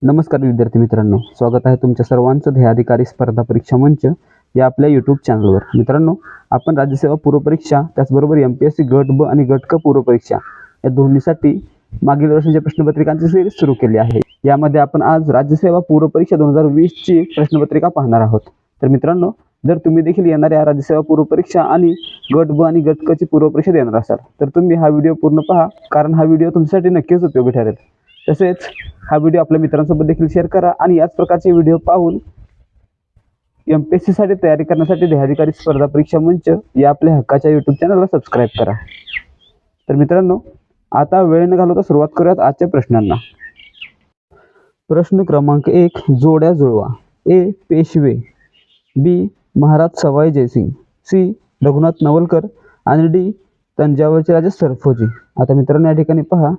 नमस्कार विद्यार्थी मित्रांनो, स्वागत आहे तुमच्या सर्वांचं ध्येयाधिकारी स्पर्धा परीक्षा मंच या आपल्या यूट्यूब चॅनलवर. मित्रांनो, आपण राज्यसेवा पूर्व परीक्षा त्याचबरोबर MPSC गट ब आणि गट क पूर्व परीक्षा या दोन्हीसाठी मागील वर्षाच्या प्रश्नपत्रिकांची सिरीज सुरू केली आहे. यामध्ये आपण आज राज्यसेवा पूर्व परीक्षा 2020 ची प्रश्नपत्रिका पाहणार आहोत. तर मित्रांनो, जर तुम्ही देखील येणाऱ्या राज्यसेवा पूर्व परीक्षा आणि गट ब आणि गट क ची पूर्व परीक्षा देणार असाल तर तुम्ही हा व्हिडिओ पूर्ण पहा, कारण हा व्हिडिओ तुमच्यासाठी नक्कीच उपयोगी ठरेल. तसेच हा व्हिडिओ आपल्या मित्रांसोबत देखील शेअर करा आणि याच प्रकारचे व्हिडिओ पाहून MPSC साठी तयारी करण्यासाठी ध्येयाधिकारी स्पर्धा परीक्षा मंच या आपल्या हक्काच्या यूट्यूब चॅनलला सबस्क्राईब करा. तर मित्रांनो, आता वेळ न घालवता सुरुवात करूयात आजच्या प्रश्नांना. प्रश्न क्रमांक 1, जोड्या जुळवा. A. Peshwe, B. Maharaj Sawai Jaisingh, C. Raghunath Navalkar आणि D. तंजावरचे राजे सरफोजी. आता मित्रांनो, या ठिकाणी पहा,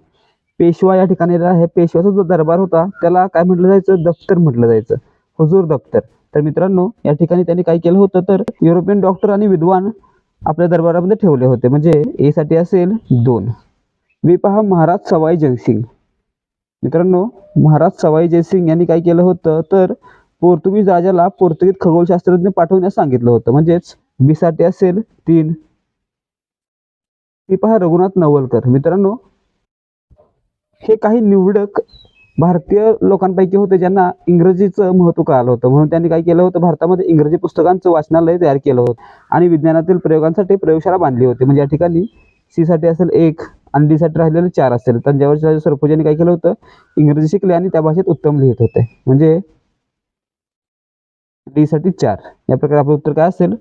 पेशवा या ठिकाणी आहे. पेशवाचा जो दरबार होता त्याला काय म्हटलं जायचं? दफ्तर म्हटलं जायचं, हुजूर दफ्तर. तर मित्रांनो, या ठिकाणी त्यांनी काय केलं होतं तर युरोपियन डॉक्टर आणि विद्वान आपल्या दरबारामध्ये ठेवले होते. म्हणजे ए साठी असेल 2. बी पहा, महाराज सवाई जयसिंग. मित्रांनो, महाराज सवाई जयसिंग यांनी काय केलं होतं तर पोर्तुगीज राजाला पोर्तुगीज खगोलशास्त्रज्ञ पाठवण्यास सांगितलं होतं. म्हणजेच बी साठी असेल 3. ती पहा, रघुनाथ नवलकर. मित्रांनो, हे काही निवडक भारतीय लोकांपैकी होते ज्यांना इंग्रजीचं महत्त्व कळालं होतं. म्हणून त्यांनी काय केलं होतं, भारतामध्ये इंग्रजी पुस्तकांचं वाचनालय तयार केलं होतं आणि विज्ञानातील प्रयोगांसाठी प्रयोगशाळा बांधली होती. म्हणजे या ठिकाणी सी साठी असेल 1 आणि डी साठी राहिलेलं 4 असेल. तंजावरचे राजे सरफोजी यांनी काय केलं होतं, इंग्रजी शिकले आणि त्या भाषेत उत्तम लिहित होते. म्हणजे डी साठी 4. या प्रकारे आपलं उत्तर काय असेल?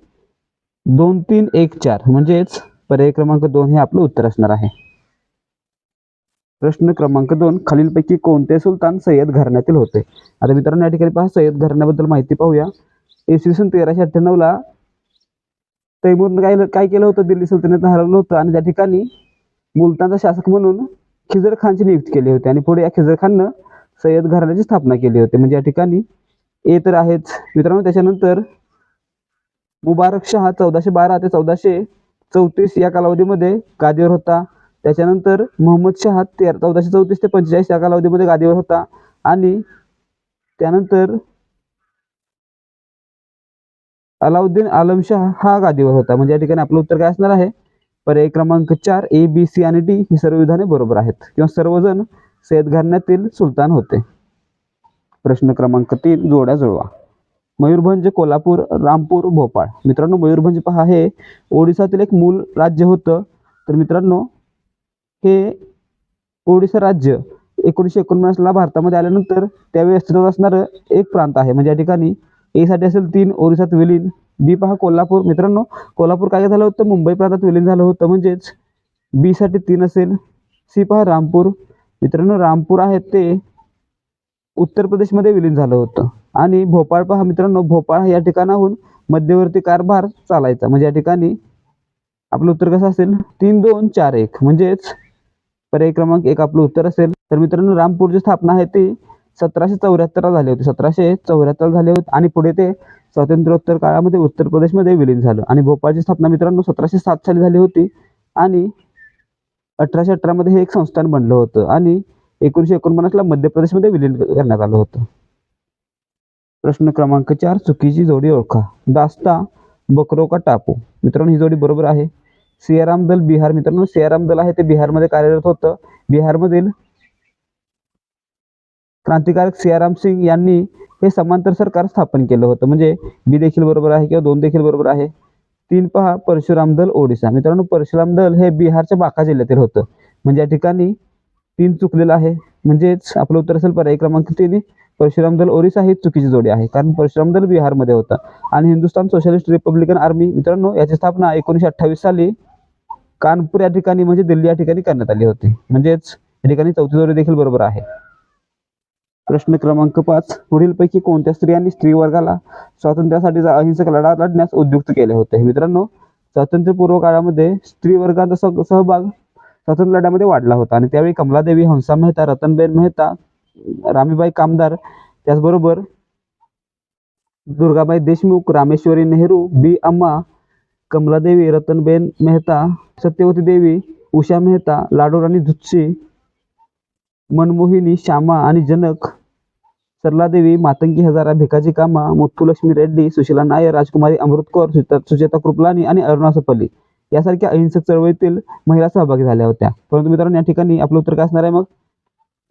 2, 3, 1, 4. म्हणजेच पर्याय क्रमांक 2 हे आपलं उत्तर असणार आहे. प्रश्न क्रमांक 2, खालीलपैकी कोणते सुलतान सय्यद घराण्यातील होते? आता मित्रांनो, या ठिकाणी पहा, सय्यद घराण्याबद्दल माहिती पाहूया. इसवी सन 1398 तैमूरने काय केलं होतं, दिल्ली सल्तनत हरवलं होतं आणि त्या ठिकाणी मुलतानचा शासक म्हणून खिजर खानची नियुक्ती केली होती आणि पुढे या खिजर खाननं सय्यद घराण्याची स्थापना केली होती. म्हणजे या ठिकाणी ए तर आहेच. मित्रांनो, त्याच्यानंतर मुबारक शहा 1412 ते 1434 या कालावधीमध्ये गादीवर होता. त्याच्यानंतर मोहम्मद शहा 1434 ते 45 या कालावधीमध्ये गादीवर होता आणि त्यानंतर अलाउद्दीन आलम शाह हा गादीवर होता. म्हणजे या ठिकाणी आपलं उत्तर काय असणार आहे? पर्याय क्रमांक 4 A, B, C आणि D ही सर्व विधाने बरोबर आहेत, किंवा सर्वजण सय्यद घराण्यातील सुलतान होते. प्रश्न क्रमांक 3, जोड्या जुळवा. मयूरभंज, कोल्हापूर, रामपूर, भोपाळ. मित्रांनो, मयूरभंज पहा, हे ओडिसातील एक मूल राज्य होतं. तर मित्रांनो, हे ओडिसा राज्य 1949 ला भारतामध्ये आल्यानंतर त्यावेळी अस्तित्वात असणारं एक प्रांत आहे. म्हणजे या ठिकाणी ए साठी असेल 3, ओरिसात विलीन. बी पहा, कोल्हापूर. मित्रांनो, कोल्हापूर काय झालं होतं? मुंबई प्रांतात विलीन झालं होतं. म्हणजेच बी साठी 3 असेल. सी पहा, रामपूर. मित्रांनो, रामपूर आहे ते उत्तर प्रदेशमध्ये विलीन झालं होतं. आणि भोपाळ पहा मित्रांनो, भोपाळ या ठिकाणाहून मध्यवर्ती कारभार चालायचा. म्हणजे या ठिकाणी आपलं उत्तर कसं असेल? 3, 2, 4, 1. म्हणजेच पर्याय क्रमांक 1 आपलं उत्तर असेल. तर मित्रांनो, रामपूरची स्थापना आहे ती 1774 ला झाली होती. 1774 झाले होते आणि पुढे ते स्वातंत्र्योत्तर काळामध्ये उत्तर प्रदेशमध्ये विलीन झालं. आणि भोपाळची स्थापना मित्रांनो 1707 साली झाली होती आणि 1818 मध्ये हे एक संस्थान बनलं होतं आणि 1949 ला मध्य प्रदेशमध्ये विलीन करण्यात आलं होतं. प्रश्न क्रमांक 4, चुकीची जोडी ओळखा. दास्ता, बकरो का टापू. मित्रांनो, ही जोडी बरोबर आहे. सियाराम दल बिहार. मित्रांनो, सियाराम दल आहे ते बिहारमध्ये कार्यरत होतं. बिहारमधील क्रांतिकारक सियाराम सिंग यांनी हे समांतर सरकार स्थापन केलं होतं. म्हणजे बी देखील बरोबर आहे किंवा 2 देखील बरोबर आहे. 3 पहा, परशुराम दल ओडिसा. मित्रांनो, परशुराम दल हे बिहारच्या बांका जिल्ह्यातील होतं. म्हणजे या ठिकाणी 3 चुकलेलं आहे. म्हणजेच आपलं उत्तर असेल पर्याय क्रमांक 3, परशुराम दल ओरिसा ही चुकीची जोडी आहे, कारण परशुराम दल बिहारमध्ये होता. आणि हिंदुस्थान सोशलिस्ट रिपब्लिकन आर्मी. मित्रांनो, याची स्थापना 1928 साली कानपूर या ठिकाणी म्हणजे दिल्ली या ठिकाणी करण्यात आली होती. म्हणजेच या ठिकाणी चौथी जोडी देखील बरोबर आहे. प्रश्न क्रमांक 5, पुढीलपैकी कोणत्या स्त्रियांनी स्त्री वर्गाला स्वातंत्र्यासाठीचा अहिंसक लढा लढण्यास उद्युक्त केले होते? मित्रांनो, स्वातंत्र्यपूर्व काळामध्ये स्त्री वर्गाचा सहभाग स्वातंत्र्य लढ्यामध्ये वाढला होता आणि त्यावेळी कमलादेवी, हंसा मेहता, रतनबेन मेहता, रामीबाई कामदार, त्याचबरोबर दुर्गाबाई देशमुख, रामेश्वरी नेहरू, बी अम्मा, कमलादेवी, रतनबेन मेहता, सत्यवती देवी, उषा मेहता, लाडू राणी झुत्सी, मनमोहिनी, श्यामा आणि जनक सरलादेवी, मातंगी हजारा, भिकाजी कामा, मुथुलक्ष्मी रेड्डी, सुशीला नायर, राजकुमारी अमृतकौर, सुचेता कृपलानी आणि अरुणा सपल्ली यासारख्या अहिंसक चळवळीतील महिला सहभागी झाल्या होत्या. परंतु मित्रांनो या ठिकाणी आपलं उत्तर काय असणार आहे? मग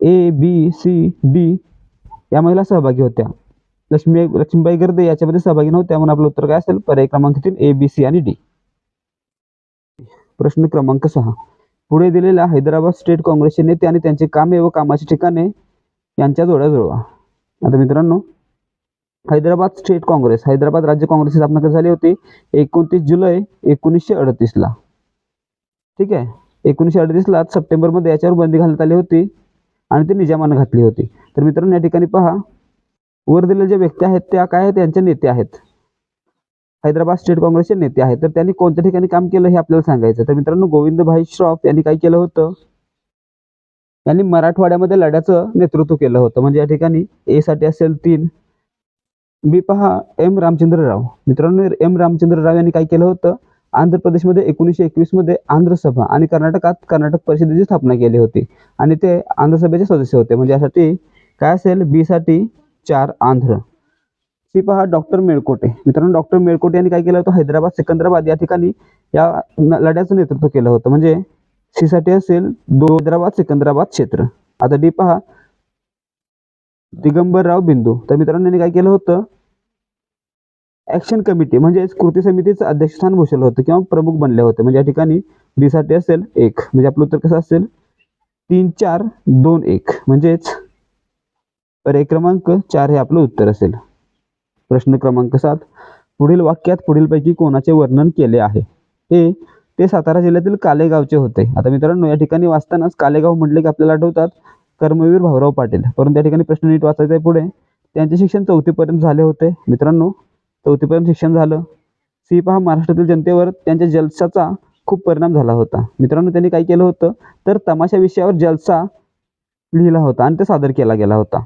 ABCD या महिला सहभागी होत्या. लक्ष्मीबाई गर्दे याच्यामध्ये सहभागी नव्हत्या, म्हणून आपलं उत्तर काय असेल? पर्याय क्रमांक 3 ABC आणि D. प्रश्न क्रमांक 6. पुढे दिलेल्या हैदराबाद स्टेट काँग्रेसचे नेते आणि त्यांची कामे व कामाची ठिकाणे यांच्या जोड्या जुळवा. आता मित्रांनो हैदराबाद स्टेट काँग्रेस, हैदराबाद राज्य काँग्रेसची स्थापना कधी झाली होती? 29 जुलै 1938ला. ठीक आहे, 1938ला सप्टेंबरमध्ये याच्यावर बंदी घालण्यात आली होती आणि ती निजामानं घातली होती. तर मित्रांनो या ठिकाणी पहा, वर दिलेल्या ज्या व्यक्ती आहेत त्या काय आहेत? त्यांचे नेते आहेत, हैदराबाद स्टेट काँग्रेसचे नेते आहेत. तर त्यांनी कोणत्या ठिकाणी काम केलं हे आपल्याला सांगायचं. तर मित्रांनो गोविंदभाई श्रॉफ यांनी काय केलं होतं? यांनी मराठवाड्यामध्ये लढ्याचं नेतृत्व केलं होतं. म्हणजे या ठिकाणी ए साठी असेल 3. बी पहा M रामचंद्र राव. मित्रांनो M रामचंद्र राव यांनी काय केलं होतं? आंध्र प्रदेशमध्ये 1921 मध्ये आंध्र सभा आणि कर्नाटकात कर्नाटक परिषदेची स्थापना केली होती आणि ते आंध्र सभेचे सदस्य होते. म्हणजे यासाठी काय असेल? बी साठी 4 आंध्र. सी पहा डॉक्टर मेळकोटे. मित्रांनो डॉक्टर मेळकोटे यांनी काय केलं होतं? हैदराबाद सिकंदराबाद या ठिकाणी या लढ्याचं नेतृत्व केलं होतं. म्हणजे सी साठी असेल हैदराबाद सिकंदराबाद क्षेत्र. आता डी पहा दिगंबरराव बिंदू. तर मित्रांनो यांनी काय केलं होतं? ऍक्शन कमिटी म्हणजे कृती समितीचं अध्यक्षस्थान भूषवलं होतं किंवा प्रमुख बनले होते. म्हणजे या ठिकाणी डी साठी असेल 1. म्हणजे आपलं उत्तर कसं असेल? 3 4 2 1. म्हणजेच पर्याय क्रमांक 4 हे आपलं उत्तर असेल. प्रश्न क्रमांक 7. पुढील वाक्यात पुढीलपैकी कोणाचे वर्णन केले आहे? ते सातारा जिल्ह्यातील कालेगावचे होते. आता मित्रांनो या ठिकाणी वाचतानाच कालेगाव म्हटले की आपल्याला आठवतात कर्मवीर भाऊराव पाटील. परंतु या ठिकाणी प्रश्न नीट वाचायचा आहे पुढे. त्यांचे शिक्षण 4थी पर्यंत झाले होते. मित्रांनो 4थी पर्यंत शिक्षण झालं. सी पहा महाराष्ट्रातील जनतेवर त्यांच्या जलसाचा खूप परिणाम झाला होता. मित्रांनो त्यांनी काय केलं होतं? तर तमाशा विषयावर जलसा लिहिला होता आणि ते सादर केला गेला होता.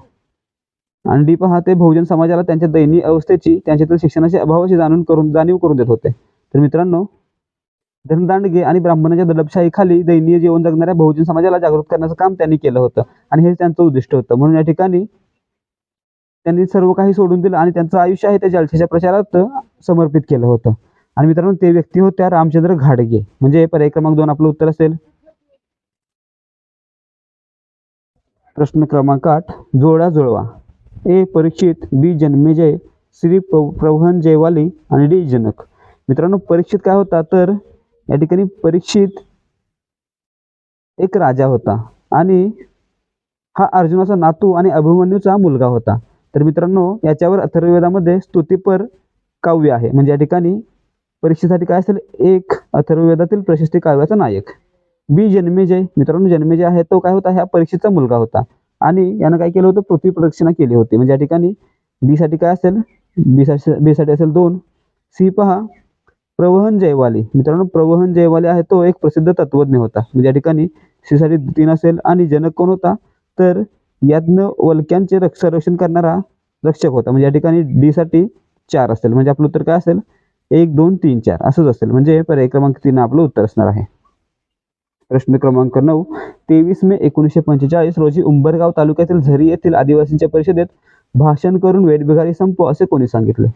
आणि डी पहा ते बहुजन समाजाला त्यांच्या दयनीय अवस्थेची, त्यांच्यातील शिक्षणाच्या अभावाची जाणीव करून देत होते. तर मित्रांनो धनदांडगे आणि ब्राह्मणाच्या दडपशाहीखाली दयनीय जीवन जगणाऱ्या बहुजन समाजाला जागृत करण्याचं काम त्यांनी केलं होतं आणि हे त्यांचं उद्दिष्ट होतं. म्हणून या ठिकाणी त्यांनी सर्व काही सोडून दिलं आणि त्यांचं आयुष्य आहे त्या जलसाच्या प्रचारात समर्पित केलं होतं. आणि मित्रांनो ते व्यक्ती होत्या रामचंद्र घाडगे. म्हणजे पर्याय क्रमांक 2 आपलं उत्तर असेल. प्रश्न क्रमांक 8. जोड्या जुळवा. ए परीक्षित, बी जन्मेजय, सी प्रवहन जयवाली आणि डी जनक. मित्रांनो परीक्षित काय होता? तर या ठिकाणी परीक्षित एक राजा होता आणि हा अर्जुनाचा नातू आणि अभिमन्यूचा मुलगा होता. तर मित्रांनो याच्यावर अथर्ववेदामध्ये स्तुतिपर काव्य आहे. म्हणजे या ठिकाणी परीक्षेसाठी काय असेल? 1 अथर्ववेदातील प्रशस्ती काव्याचा नायक. बी जन्मेजय. मित्रांनो जन्मेजय आहे तो काय होता? ह्या परीक्षेचा मुलगा होता आणि यानं काय केलं होतं? पृथ्वी प्रदक्षिणा केली होती. म्हणजे या ठिकाणी बी साठी काय असेल? बी साठी असेल 2. सी पहा प्रवहन जयवाली. मित्रांनो प्रवहन जयवाली आहे तो एक प्रसिद्ध तत्वज्ञ होता. म्हणजे या ठिकाणी सी साठी 3 असेल. आणि जनक कोण होता? तर याज्ञवल्क्यांचे संरक्षण करणारा रक्षक होता. म्हणजे या ठिकाणी डी साठी 4 असेल. म्हणजे आपलं उत्तर काय असेल? 1 2 3 4 असंच असेल. म्हणजे पर्याय क्रमांक 3 आपलं उत्तर असणार आहे. प्रश्न क्रमांक 9. 23 मे 1945 रोजी उंबरगाव तालुक्यातील झरी येथील आदिवासींच्या परिषदेत भाषण करून वेठबिगारी संपव असे कोणी सांगितले?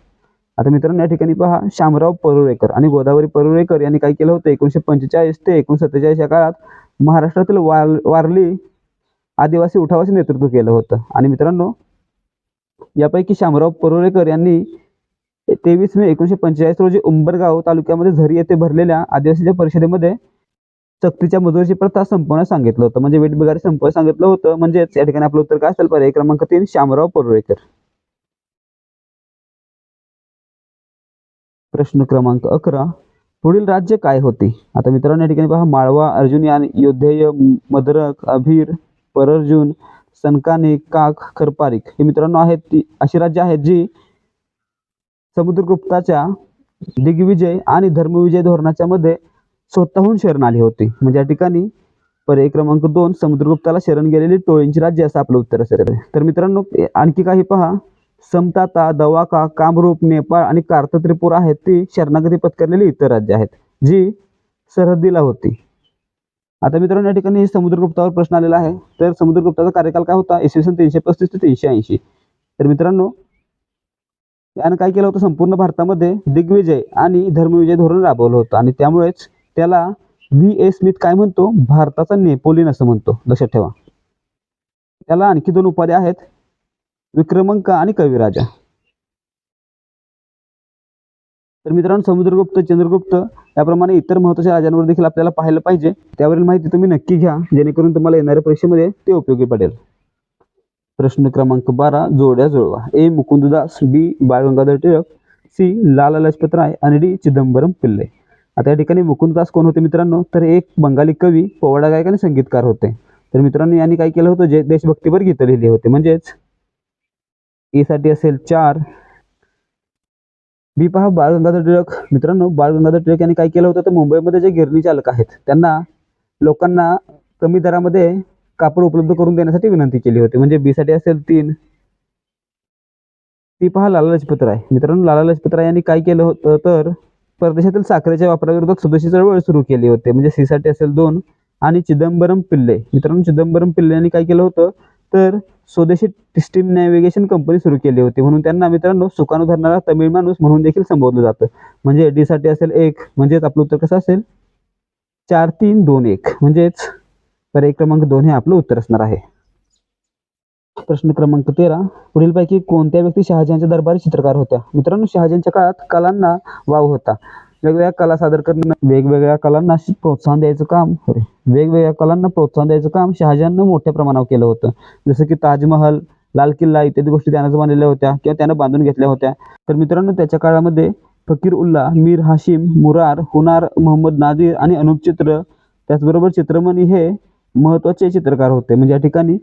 आता मित्रांनो या ठिकाणी पहा शामराव परुळेकर आणि गोदावरी परुळेकर यांनी काय केलं होतं? 1945 ते 1947 या काळात महाराष्ट्रातील वारली आदिवासी उठावाचे नेतृत्व केलं होतं. आणि मित्रांनो यापैकी शामराव परुळेकर यांनी 23 मे 1945 रोजी उंबरगाव तालुक्यामध्ये झरी येथे भरलेल्या आदिवासीच्या परिषदेमध्ये सक्तीच्या मजुरीची प्रथा संपवण्यास सांगितलं होतं. म्हणजे वेठबिगारी संपवण्यास सांगितलं होतं. म्हणजेच या ठिकाणी आपलं उत्तर काय असेल? पर्याय क्रमांक 3 शामराव परुळेकर. प्रश्न क्रमांक 11. पुढील राज्य काय होती? आता मित्रांनो या ठिकाणी पहा माळवा, अर्जुनियान, योद्धेय, मदरक, अभीर, परर्जुन, सनकानिक, काक, खरपारिक हे मित्रांनो आहेत ती अशी राज्य आहेत जी समुद्रगुप्ताच्या दिग्विजय आणि धर्मविजय धोरणाच्या मध्ये स्वतःहून शरण आली होती. म्हणजे या ठिकाणी पर्याय क्रमांक 2 समुद्रगुप्ताला शरण गेलेली टोळींची राज्य असं आपलं उत्तर असेल. तर मित्रांनो आणखी काही पहा समताता, दवाका, कामरूप, नेपाळ आणि कार्त त्रिपुरा आहेत ती शरणागती पत्करलेली इतर राज्य आहेत जी सरहद्दीला होती. आता मित्रांनो या ठिकाणी समुद्रगुप्तावर प्रश्न आलेला आहे. तर समुद्रगुप्ताचा कार्यकाल काय होता? इसवी सन 335 ते 380. तर मित्रांनो यानं काय केलं होतं, संपूर्ण भारतामध्ये दिग्विजय आणि धर्मविजय धोरण राबवलं होतं आणि त्यामुळेच त्याला V.A. स्मिथ काय म्हणतो, भारताचा नेपोलियन असं म्हणतो, लक्षात ठेवा. त्याला आणखी 2 उपाध्या आहेत, विक्रमंक आणि कविराजा. तर मित्रांनो समुद्रगुप्त, चंद्रगुप्त याप्रमाणे इतर महत्त्वाच्या राजांवर देखील आपल्याला पाहायला पाहिजे. त्यावरील माहिती तुम्ही नक्की घ्या, जेणेकरून तुम्हाला येणाऱ्या परीक्षेमध्ये ते उपयोगी पडेल. प्रश्न क्रमांक 12 जोड्या जुळवा. ए. मुकुंददास, बी. बाळ गंगाधर टिळक, सी. लाला लजपत राय आणि डी. चिदंबरम पिल्ले. आता या ठिकाणी मुकुंददास कोण होते मित्रांनो, तर एक बंगाली कवी, पोवाडा गायक आणि संगीतकार होते. तर मित्रांनो यांनी काय केलं होतं, जे देशभक्तीपर गीतं लिहिली होती. म्हणजेच ए साठी असेल 4. बी पहा बाळ गंगाधर टिळक. मित्रांनो बाळ गंगाधर टिळक यांनी काय केलं होतं, तर मुंबईमध्ये जे गिरणी चालक आहेत त्यांना लोकांना कमी दरामध्ये कापड उपलब्ध करून देण्यासाठी विनंती केली होती. म्हणजे बी साठी असेल 3. ती पहा लाला लजपत राय. मित्रांनो लाला लजपत राय यांनी काय केलं होतं, तर परदेशातील साखरेच्या वापराविरोधात स्वदेशी चळवळ सुरू केली होती. म्हणजे सी साठी असेल 2. आणि चिदंबरम पिल्ले. मित्रांनो चिदंबरम पिल्ले यांनी काय केलं होतं, तर स्वदेशी स्टीम नॅव्हिगेशन कंपनी सुरू केली होती. म्हणून त्यांना मित्रांनो सुकाणू धरणारा तमिळ माणूस म्हणून देखील संबोधलं जातं. म्हणजे डी साठी असेल 1. म्हणजेच आपलं उत्तर कसं असेल, 4, 3, 2, 1. म्हणजेच पर्याय क्रमांक 2 हे आपलं उत्तर असणार आहे. प्रश्न क्रमांक 13. पुढीलपैकी कोणत्या व्यक्ती शहाजहानच्या दरबारी चित्रकार होत्या. मित्रांनो शहाजहानच्या काळात कलांना वाव होता. वेगवेगळ्या कला सादर करणं, वेगवेगळ्या कलांना प्रोत्साहन द्यायचं काम शहाजहाननं मोठ्या प्रमाणावर केलं होतं. जसं की ताजमहल, लाल किल्ला इत्यादी गोष्टी त्यानं बांधलेल्या होत्या किंवा त्यानं बांधून घेतल्या होत्या. तर मित्रांनो त्याच्या काळामध्ये फकीर उल्ला, मीर हाशिम, मुरार, हुनार, मोहम्मद नाझीर आणि अनुप चित्र, त्याचबरोबर चित्रमणी हे महत्त्वाचे चित्रकार होते. म्हणजे या ठिकाणी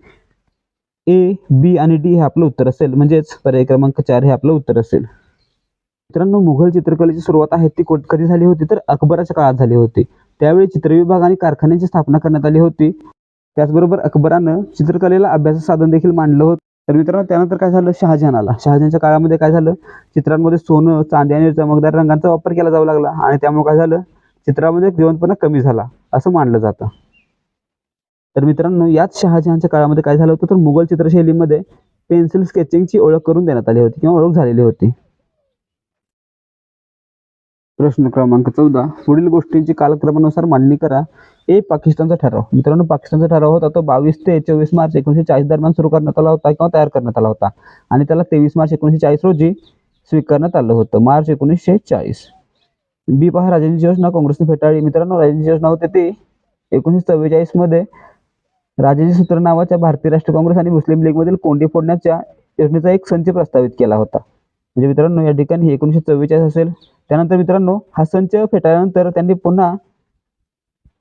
ए, बी आणि डी हे आपलं उत्तर असेल. म्हणजेच पर्याय क्रमांक 4 हे आपलं उत्तर असेल. मित्रांनो मुघल चित्रकलेची सुरुवात आहे ती कधी झाली होती, तर अकबराच्या काळात झाली होती. त्यावेळी चित्रविभाग आणि कारखान्यांची स्थापना करण्यात आली होती. त्याचबरोबर अकबरानं चित्रकलेला अभ्यासाचं साधन देखील मांडलं होतं. तर मित्रांनो त्यानंतर काय झालं, शहाजहान आला. शहाजहानच्या काळामध्ये काय झालं, चित्रांमध्ये सोनं, चांदी आणि चमकदार रंगांचा वापर केला जाऊ लागला आणि त्यामुळे काय झालं, चित्रामध्ये जिवंतपणा कमी झाला असं मानलं जातं. तर मित्रांनो याच शहाजहानच्या काळामध्ये काय झालं होतं, तर मुघल चित्रशैलीमध्ये पेन्सिल स्केचिंगची ओळख करून देण्यात आली होती किंवा ओळख झालेली होती. प्रश्न क्रमांक 14. पुढील गोष्टींची कालक्रमानुसार मांडणी करा. ए. पाकिस्तानचा ठराव. मित्रांनो पाकिस्तानचा ठराव होता तो 22 ते 24 मार्च 1940 दरम्यान सुरू करण्यात आला होता किंवा तयार करण्यात आला होता आणि त्याला 23 मार्च 1940 रोजी स्वीकारण्यात आलं होतं, मार्च 1940. बी पहा राजांची योजना काँग्रेसने फेटाळली. मित्रांनो राजांची योजना होते ती 1944 मध्ये राजाजी सूत्र नावाच्या भारतीय राष्ट्रीय काँग्रेस आणि मुस्लिम लीगमधील कोंडी फोडण्याच्या योजनेचा एक संच प्रस्तावित केला होता. म्हणजे मित्रांनो या ठिकाणी 1944 असेल. त्यानंतर मित्रांनो हा संच फेटाळल्यानंतर त्यांनी पुन्हा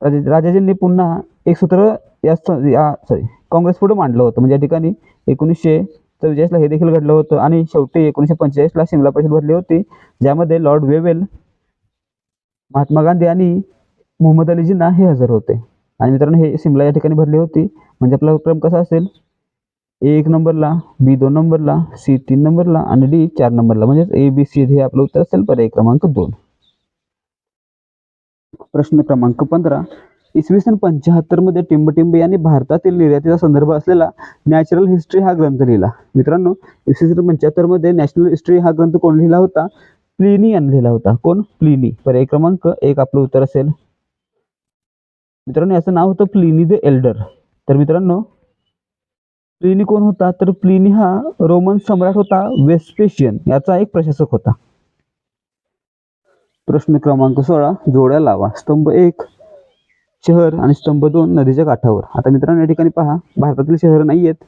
राजाजींनी पुन्हा एक सूत्र काँग्रेस पुढे मांडलं होतं. म्हणजे या ठिकाणी 1944ला हे देखील घडलं होतं आणि शेवटी 1945ला शिमला परिषद भरली होती, ज्यामध्ये लॉर्ड वेवेल, महात्मा गांधी आणि मोहम्मद अली जिन्ना हे हजर होते. आणि मित्रांनो हे शिमला या ठिकाणी भरली होती. म्हणजे आपला क्रम कसा असेल, ए 1 नंबरला, बी 2 नंबरला, सी 3 नंबरला आणि डी 4 नंबरला. म्हणजेच ए बी सी हे आपलं उत्तर असेल पर्याय क्रमांक 2. प्रश्न क्रमांक 15. इसवी सन 75 मध्ये टिंबटिंब यांनी भारतातील निर्यातीचा संदर्भ असलेला नॅचरल हिस्ट्री हा ग्रंथ लिहिला. मित्रांनो इसवी सन 75 मध्ये नॅशनल हिस्ट्री हा ग्रंथ कोण लिहिला होता, प्लिनी यांनी लिहिला होता. कोण, प्लिनी. पर्याय क्रमांक 1 आपलं उत्तर असेल. मित्रांनो याचं नाव होतं प्लिनी द एल्डर. तर मित्रांनो प्लिनी कोण होता, तर प्लिनी हा रोमन सम्राट होता, वेस्पेशियन याचा एक प्रशासक होता. प्रश्न क्रमांक 16. जोड्या लावा. स्तंभ 1 शहर आणि स्तंभ 2 नदीच्या काठावर. आता मित्रांनो या ठिकाणी पहा भारतातील शहर नाही आहेत.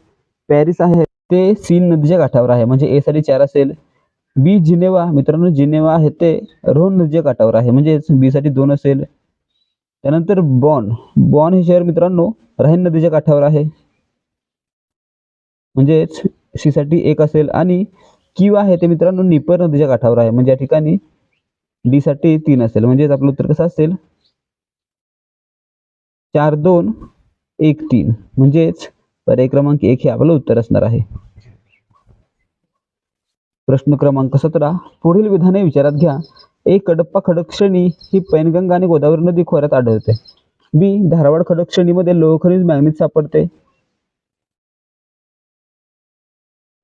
पॅरिस आहे ते सीन नदीच्या काठावर आहे, म्हणजे ए साठी 4 असेल. बी जिनेवा. मित्रांनो जिनेवा आहे ते रोन नदीच्या काठावर आहे, म्हणजे बी साठी 2 असेल. त्यानंतर बॉन हे शहर मित्रांनो राहीन नदीच्या काठावर आहे, म्हणजेच सी साठी 1 असेल. आणि कीव आहे ते मित्रांनो निपर नदीच्या काठावर आहे, म्हणजे या ठिकाणी डी साठी 3 असेल. म्हणजेच आपलं उत्तर कसं असेल, 4, 2, 1, 3. म्हणजेच पर्याय क्रमांक 1 हे आपलं उत्तर असणार आहे. प्रश्न क्रमांक 17. पुढील विधाने विचारात घ्या. ए. कडप्पा खडकश्रेणी ही पैनगंगा आणि गोदावरी नदी खोऱ्यात आढळते. बी. धारवाड खडकश्रेणीमध्ये लोह खनिज मॅंगनीज सापडते.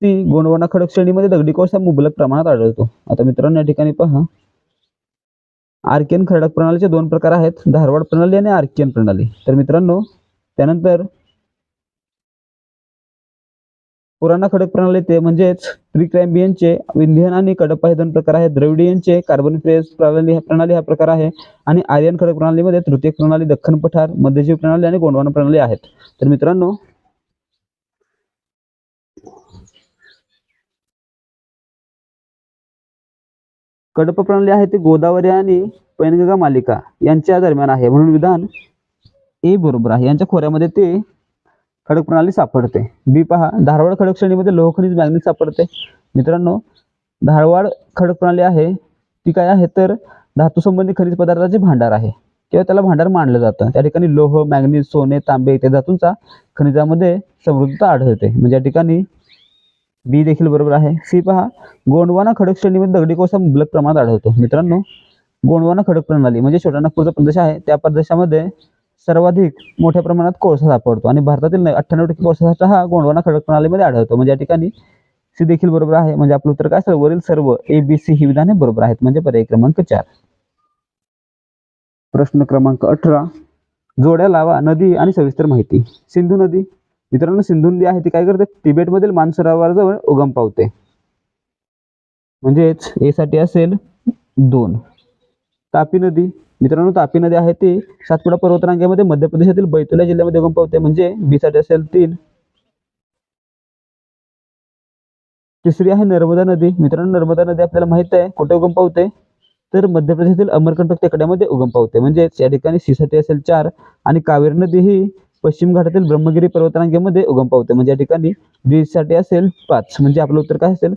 ती गोंडवाना खडक श्रेणीमध्ये दगडी कोळसा मुबलक प्रमाणात आढळतो. आता मित्रांनो या ठिकाणी पहा, आर्कियन खडक प्रणालीचे दोन प्रकार आहेत, धारवाड प्रणाली आणि आर्कियन प्रणाली. तर मित्रांनो त्यानंतर पुराणा खडक प्रणाली ते म्हणजेच प्रीकॅम्बियनचे विंध्यन आणि कडप्पा हे दोन प्रकार आहेत. द्रविडियनचे कार्बोनिफेरस प्रणाली हा प्रकार आहे आणि आर्यन खडक प्रणालीमध्ये तृतीयक प्रणाली, दख्खन पठार, मध्यजीव प्रणाली आणि गोंडवाना प्रणाली आहेत. तर मित्रांनो कडप्पा प्रणाली आहे ती गोदावरी आणि पैनगंगा मालिका यांच्या दरम्यान आहे, म्हणून विधान ए बरोबर आहे. यांच्या खोऱ्यामध्ये ते खडक प्रणाली सापडते. बी पहा, धारवाड खडक श्रेणीमध्ये लोह खनिज मॅग्नीज सापडते. मित्रांनो धारवाड खडक प्रणाली आहे ती काय आहे तर धातू संबंधी खनिज पदार्थाचे भांडार आहे किंवा त्याला भांडार मानलं जातं. त्या ठिकाणी लोह, मॅग्नीज, सोने, तांबे इत्यादी धातूंचा खनिजामध्ये समृद्धता आढळते, म्हणजे या ठिकाणी बी देखील बरोबर आहे. सी पहा, गोंडवाना खडक श्रेणीमध्ये दगडी कोळसा मुबलक प्रमाणात आढळतो. मित्रांनो गोंडवाना खडक प्रणाली म्हणजे छोटा नागपूरचा प्रदेश आहे, त्या प्रदेशामध्ये सर्वाधिक मोठ्या प्रमाणात कोळसा सापडतो आणि भारतातील 98% कोळसा हा गोंडवाना खडक प्रणालीमध्ये आढळतो, म्हणजे या ठिकाणी सी देखील बरोबर आहे. म्हणजे आपलं उत्तर काय असेल, वरील सर्व ए बी सी ही विधाने बरोबर आहेत, म्हणजे पर्याय क्रमांक 4. प्रश्न क्रमांक 18, जोड्या लावा नदी आणि सविस्तर माहिती. सिंधू नदी. मित्रांनो सिंधू नदी आहे ती काय करते, तिबेटमधील मानसरोवराजवळ उगम पावते, म्हणजेच ए साठी असेल 2. तापी नदी. मित्रांनो तापी नदी आहे ती सातपुडा पर्वतरांगेमध्ये मध्य प्रदेशातील बैतूल जिल्ह्यामध्ये उगम पावते, म्हणजे बी साठी असेल 3. तिसरी आहे नर्मदा नदी. मित्रांनो नर्मदा नदी आपल्याला माहित आहे कुठे उगम पावते, तर मध्य प्रदेशातील अमरकंटक टेकड्यामध्ये उगम पावते, म्हणजे या ठिकाणी सी साठी असेल 4. आणि कावेरी नदी ही पश्चिम घाटातील ब्रह्मगिरी पर्वतरांगेमध्ये उगम पावते, म्हणजे या ठिकाणी डी साठी असेल 5. म्हणजे आपलं उत्तर काय असेल.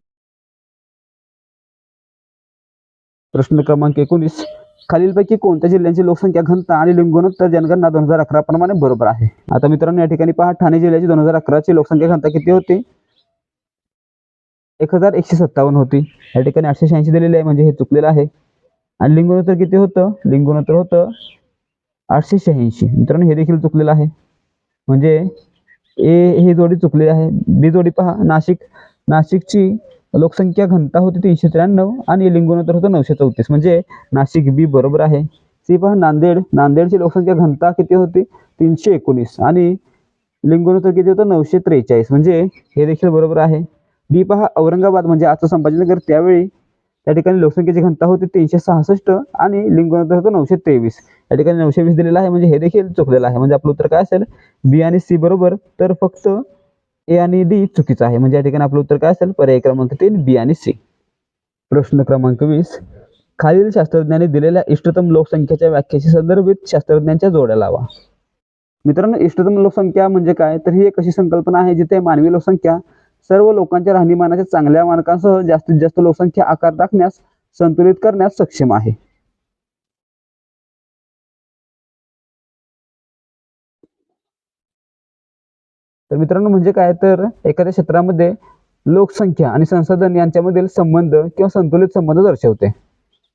प्रश्न क्रमांक 19, खालीलपैकी कोणत्या जिल्ह्यांची लोकसंख्या घनता आणि लिंग गुणोत्तर जनगणना 2011 प्रमाणे बरोबर आहे. आता मित्रांनो या ठिकाणी पहा, ठाणे जिल्ह्याची 2011 ची लोकसंख्या घनता किती होती, 1157 होती. या ठिकाणी 886 दिलेले आहे, म्हणजे हे चुकलेलं आहे. आणि लिंग गुणोत्तर किती होतं, लिंग गुणोत्तर होतं 886. मित्रांनो हे देखील चुकलेलं आहे, म्हणजे ए ही जोडी चुकलेली आहे. बी जोडी पहा, नाशिकची लोकसंख्या घनता होती 393 आणि लिंग गुणोत्तर होतं 934, म्हणजे नाशिक बी बरोबर आहे. सी पहा, नांदेडची लोकसंख्या घनता किती होती 319 आणि लिंग गुणोत्तर किती होतं 943, म्हणजे हे देखील बरोबर आहे. डी पहा, औरंगाबाद म्हणजे आजचं संभाजीनगर त्यावेळी त्या ठिकाणी लोकसंख्येची घनता होती 366 आणि लिंग गुणोत्तर होतं 923. या ठिकाणी 920 दिलेला आहे, म्हणजे हे देखील चुकलेलं आहे. म्हणजे आपलं उत्तर काय असेल, बी आणि सी बरोबर, तर फक्त ए आणि डी चुकीचं आहे. म्हणजे या ठिकाणी आपलं उत्तर काय असेल, पर्याय क्रमांक 3 बी आणि सी. प्रश्न क्रमांक 20, खालील शास्त्रज्ञांनी दिलेल्या इष्टतम लोकसंख्येच्या व्याख्येशी संदर्भित शास्त्रज्ञांच्या जोड्या लावा. मित्रांनो इष्टतम लोकसंख्या म्हणजे काय, तर ही एक अशी संकल्पना आहे जिथे मानवी लोकसंख्या सर्व लोकांच्या राहणीमानाच्या चांगल्या मानकांसह जास्तीत जास्त लोकसंख्या आकार राखण्यास संतुलित करण्यास सक्षम आहे. तर मित्रांनो म्हणजे काय, तर एखाद्या क्षेत्रामध्ये लोकसंख्या आणि संसाधन यांच्यामधील संबंध किंवा संतुलित संबंध दर्शवते.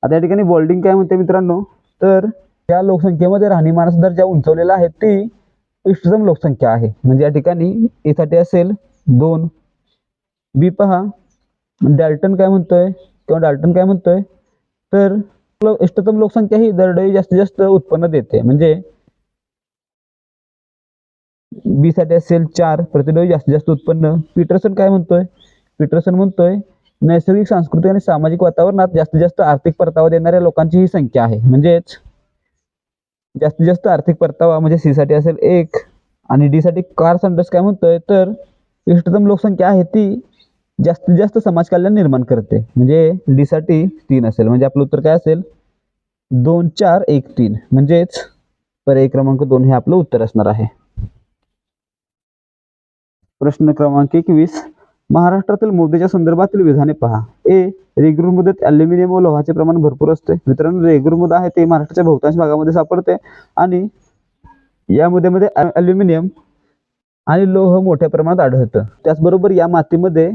आता या ठिकाणी बोल्डिंग काय म्हणते मित्रांनो, तर या लोकसंख्येमध्ये राहणीमानाचा दर्जा उंचवलेला आहे ती इष्टतम लोकसंख्या आहे, म्हणजे या ठिकाणी ए साठी असेल 2. बी पहा, डाल्टन काय म्हणतोय तर इष्टतम लोकसंख्या ही दरडोई जास्तीत जास्त उत्पन्न देते, म्हणजे बी साठी असेल 4, प्रतिडोई जास्तीत जास्त उत्पन्न. पीटरसन म्हणतोय नैसर्गिक, सांस्कृतिक आणि सामाजिक वातावरणात जास्तीत जास्त आर्थिक परतावा देणाऱ्या लोकांची ही संख्या आहे, म्हणजेच जास्तीत जास्त आर्थिक परतावा, म्हणजे सी साठी असेल 1. आणि डी साठी कार्ल सँडर्स काय म्हणतोय, तर इष्टतम लोकसंख्या आहे ती जास्तीत जास्त समाज कल्याण निर्माण करते, म्हणजे डी साठी 3 असेल. म्हणजे आपलं उत्तर काय असेल, 2 4 1 3, म्हणजेच पर्याय क्रमांक 2 हे आपलं उत्तर असणार आहे. प्रश्न क्रमांक 21, महाराष्ट्रातील मृदेच्या संदर्भातील विधाने पहा. ए, रेगूर मृदेत ॲल्युमिनियम व लोहाचे प्रमाण भरपूर असते. मित्रांनो रेगूर मृदा आहे ते महाराष्ट्राच्या बहुतांश भागामध्ये सापडते आणि या मृदेमध्ये ॲल्युमिनियम आणि लोह मोठ्या प्रमाणात आढळतं. त्याचबरोबर या मातीमध्ये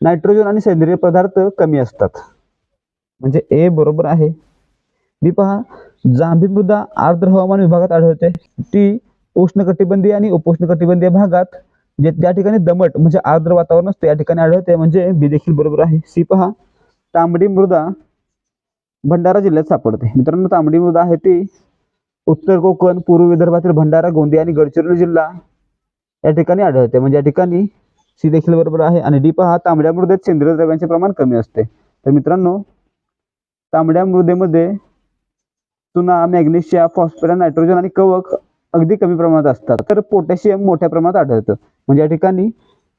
नायट्रोजन आणि सेंद्रिय पदार्थ कमी असतात, म्हणजे ए बरोबर आहे. बी पहा, जांभी मृदा आर्द्र हवामान विभागात आढळते. ती उष्णकटिबंधीय आणि उपोष्णकटिबंधीय भागात जे त्या ठिकाणी दमट म्हणजे आर्द्र वातावरण असते या ठिकाणी आढळते, म्हणजे बी देखील बरोबर आहे. सी पहा, तांबडी मृदा भंडारा जिल्ह्यात सापडते. मित्रांनो, तांबडी मृदा आहे ती उत्तर कोकण, पूर्व विदर्भातील भंडारा, गोंदिया आणि गडचिरोली जिल्हा या ठिकाणी आढळते, म्हणजे या ठिकाणी सी देखील बरोबर आहे. आणि डी पहा, तांबड्या मृदेत सेंद्रिय द्रव्यांचे प्रमाण कमी असते. तर मित्रांनो, तांबड्या मृदेमध्ये चुना, मॅग्नेशियम, फॉस्फरस, नायट्रोजन आणि कवक अगदी कमी प्रमाणात असतात, तर पोटॅशियम मोठ्या प्रमाणात आढळतं, म्हणजे या ठिकाणी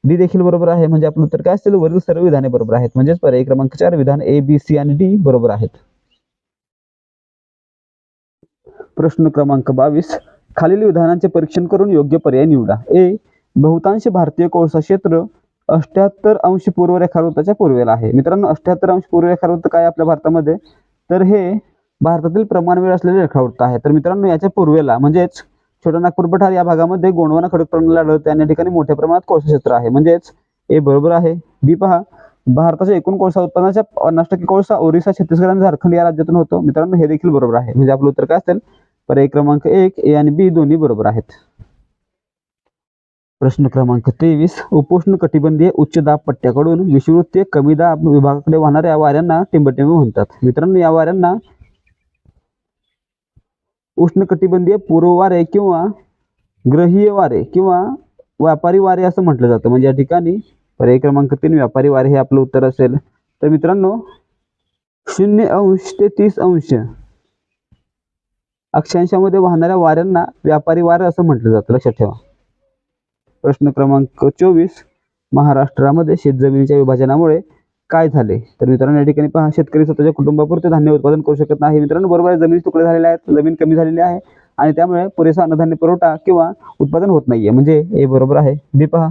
डी देखील बरोबर आहे. म्हणजे आपलं उत्तर काय असेल, वरील सर्व विधाने बरोबर आहेत. म्हणजेच पर्याय क्रमांक 4 विधान ए, बी, सी आणि डी बरोबर आहेत. प्रश्न क्रमांक 22, खालील विधानांचे परीक्षण करून योग्य पर्याय निवडा. ए, बहुतांश भारतीय कोळसा क्षेत्र 78 अंश पूर्व रेखावृत्ताच्या पूर्वेला आहे. मित्रांनो, 78 अंश पूर्व रेखावृत्त काय आपल्या भारतामध्ये, तर हे भारतातील प्रमाणवेळ असलेले रेखावृत्त आहे. तर मित्रांनो, याच्या पूर्वेला म्हणजेच छोटा नागपूर पठार या भागामध्ये गोंडवाना खडक प्रणाली आढळते आणि या ठिकाणी मोठ्या प्रमाणात कोळसा क्षेत्र आहे, म्हणजेच ए बरोबर आहे. बी पहा, भारताच्या एकूण कोळसा उत्पादनाच्या 50% कोळसा ओरिसा, छत्तीसगड आणि झारखंड या राज्यातून होतो. मित्रांनो, हे देखील बरोबर आहे. म्हणजे आपलं उत्तर काय असेल, पर्याय क्रमांक 1 ए आणि बी दोन्ही बरोबर आहेत. प्रश्न क्रमांक 23, उपोष्ण कटिबंधीय उच्च दाब पट्ट्याकडून विषुववृत्तीय कमी दाब विभागाकडे वाहणाऱ्या वाऱ्यांना टिंबटिंब म्हणतात. मित्रांनो, या वाऱ्यांना उष्णकटिबंधीय पूर्व वारे किंवा ग्रहीय वारे किंवा व्यापारी वारे असं म्हटलं जातं, म्हणजे या ठिकाणी पर्याय क्रमांक 3 व्यापारी वारे हे आपलं उत्तर असेल. तर मित्रांनो, 0 ते 30 अक्षांशामध्ये वाहणाऱ्या वाऱ्यांना व्यापारी वारे असं म्हटलं जातं, लक्षात ठेवा. प्रश्न क्रमांक 24, महाराष्ट्रामध्ये शेतजमिनीच्या विभाजनामुळे काय झाले. तर मित्रांनो, या ठिकाणी पहा, शेतकरी स्वतःच्या कुटुंबापुरते धान्य उत्पादन करू शकत नाही. मित्रांनो, बरोबर आहे, जमिनी तुकडे झालेले आहेत, जमीन कमी झालेली आहे आणि त्यामुळे पुरेसा अन्नधान्य पुरवठा किंवा उत्पादन होत नाहीये, म्हणजे हे बरोबर आहे. बी पहा,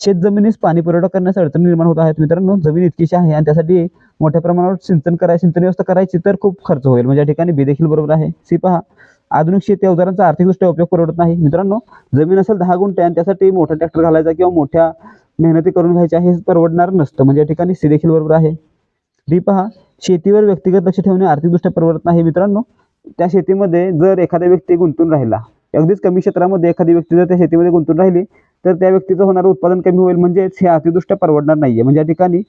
शेतजमिनीस पाणी पुरवठा करण्यास अडचणी निर्माण होत आहेत. मित्रांनो, जमीन इतकीशी आहे आणि त्यासाठी मोठ्या प्रमाणावर सिंचन व्यवस्था करायची तर खूप खर्च होईल, म्हणजे या ठिकाणी बी देखील बरोबर आहे. सी पहा, आधुनिक शेती अवजारांचा आर्थिकदृष्ट्या उपयोग परवडत नाही. मित्रांनो, जमीन असेल 10 गुंठे आणि त्यासाठी मोठा ट्रॅक्टर घालायचा किंवा मोठ्या मेहनती करून घ्यायच्या, हे परवडणार नसतं, म्हणजे या ठिकाणी सी देखील बरोबर आहे. डी पहा, शेतीवर व्यक्तिगत लक्ष ठेवणे आर्थिकदृष्ट्या परवडत नाही. मित्रांनो, त्या शेतीमध्ये जर एखाद्या व्यक्ती गुंतून राहिला, अगदीच कमी क्षेत्रामध्ये एखादी व्यक्ती जर त्या शेतीमध्ये गुंतून राहिली तर त्या व्यक्तीचं होणारं उत्पादन कमी होईल, म्हणजेच हे आर्थिकदृष्ट्या परवडणार नाहीये, म्हणजे या ठिकाणी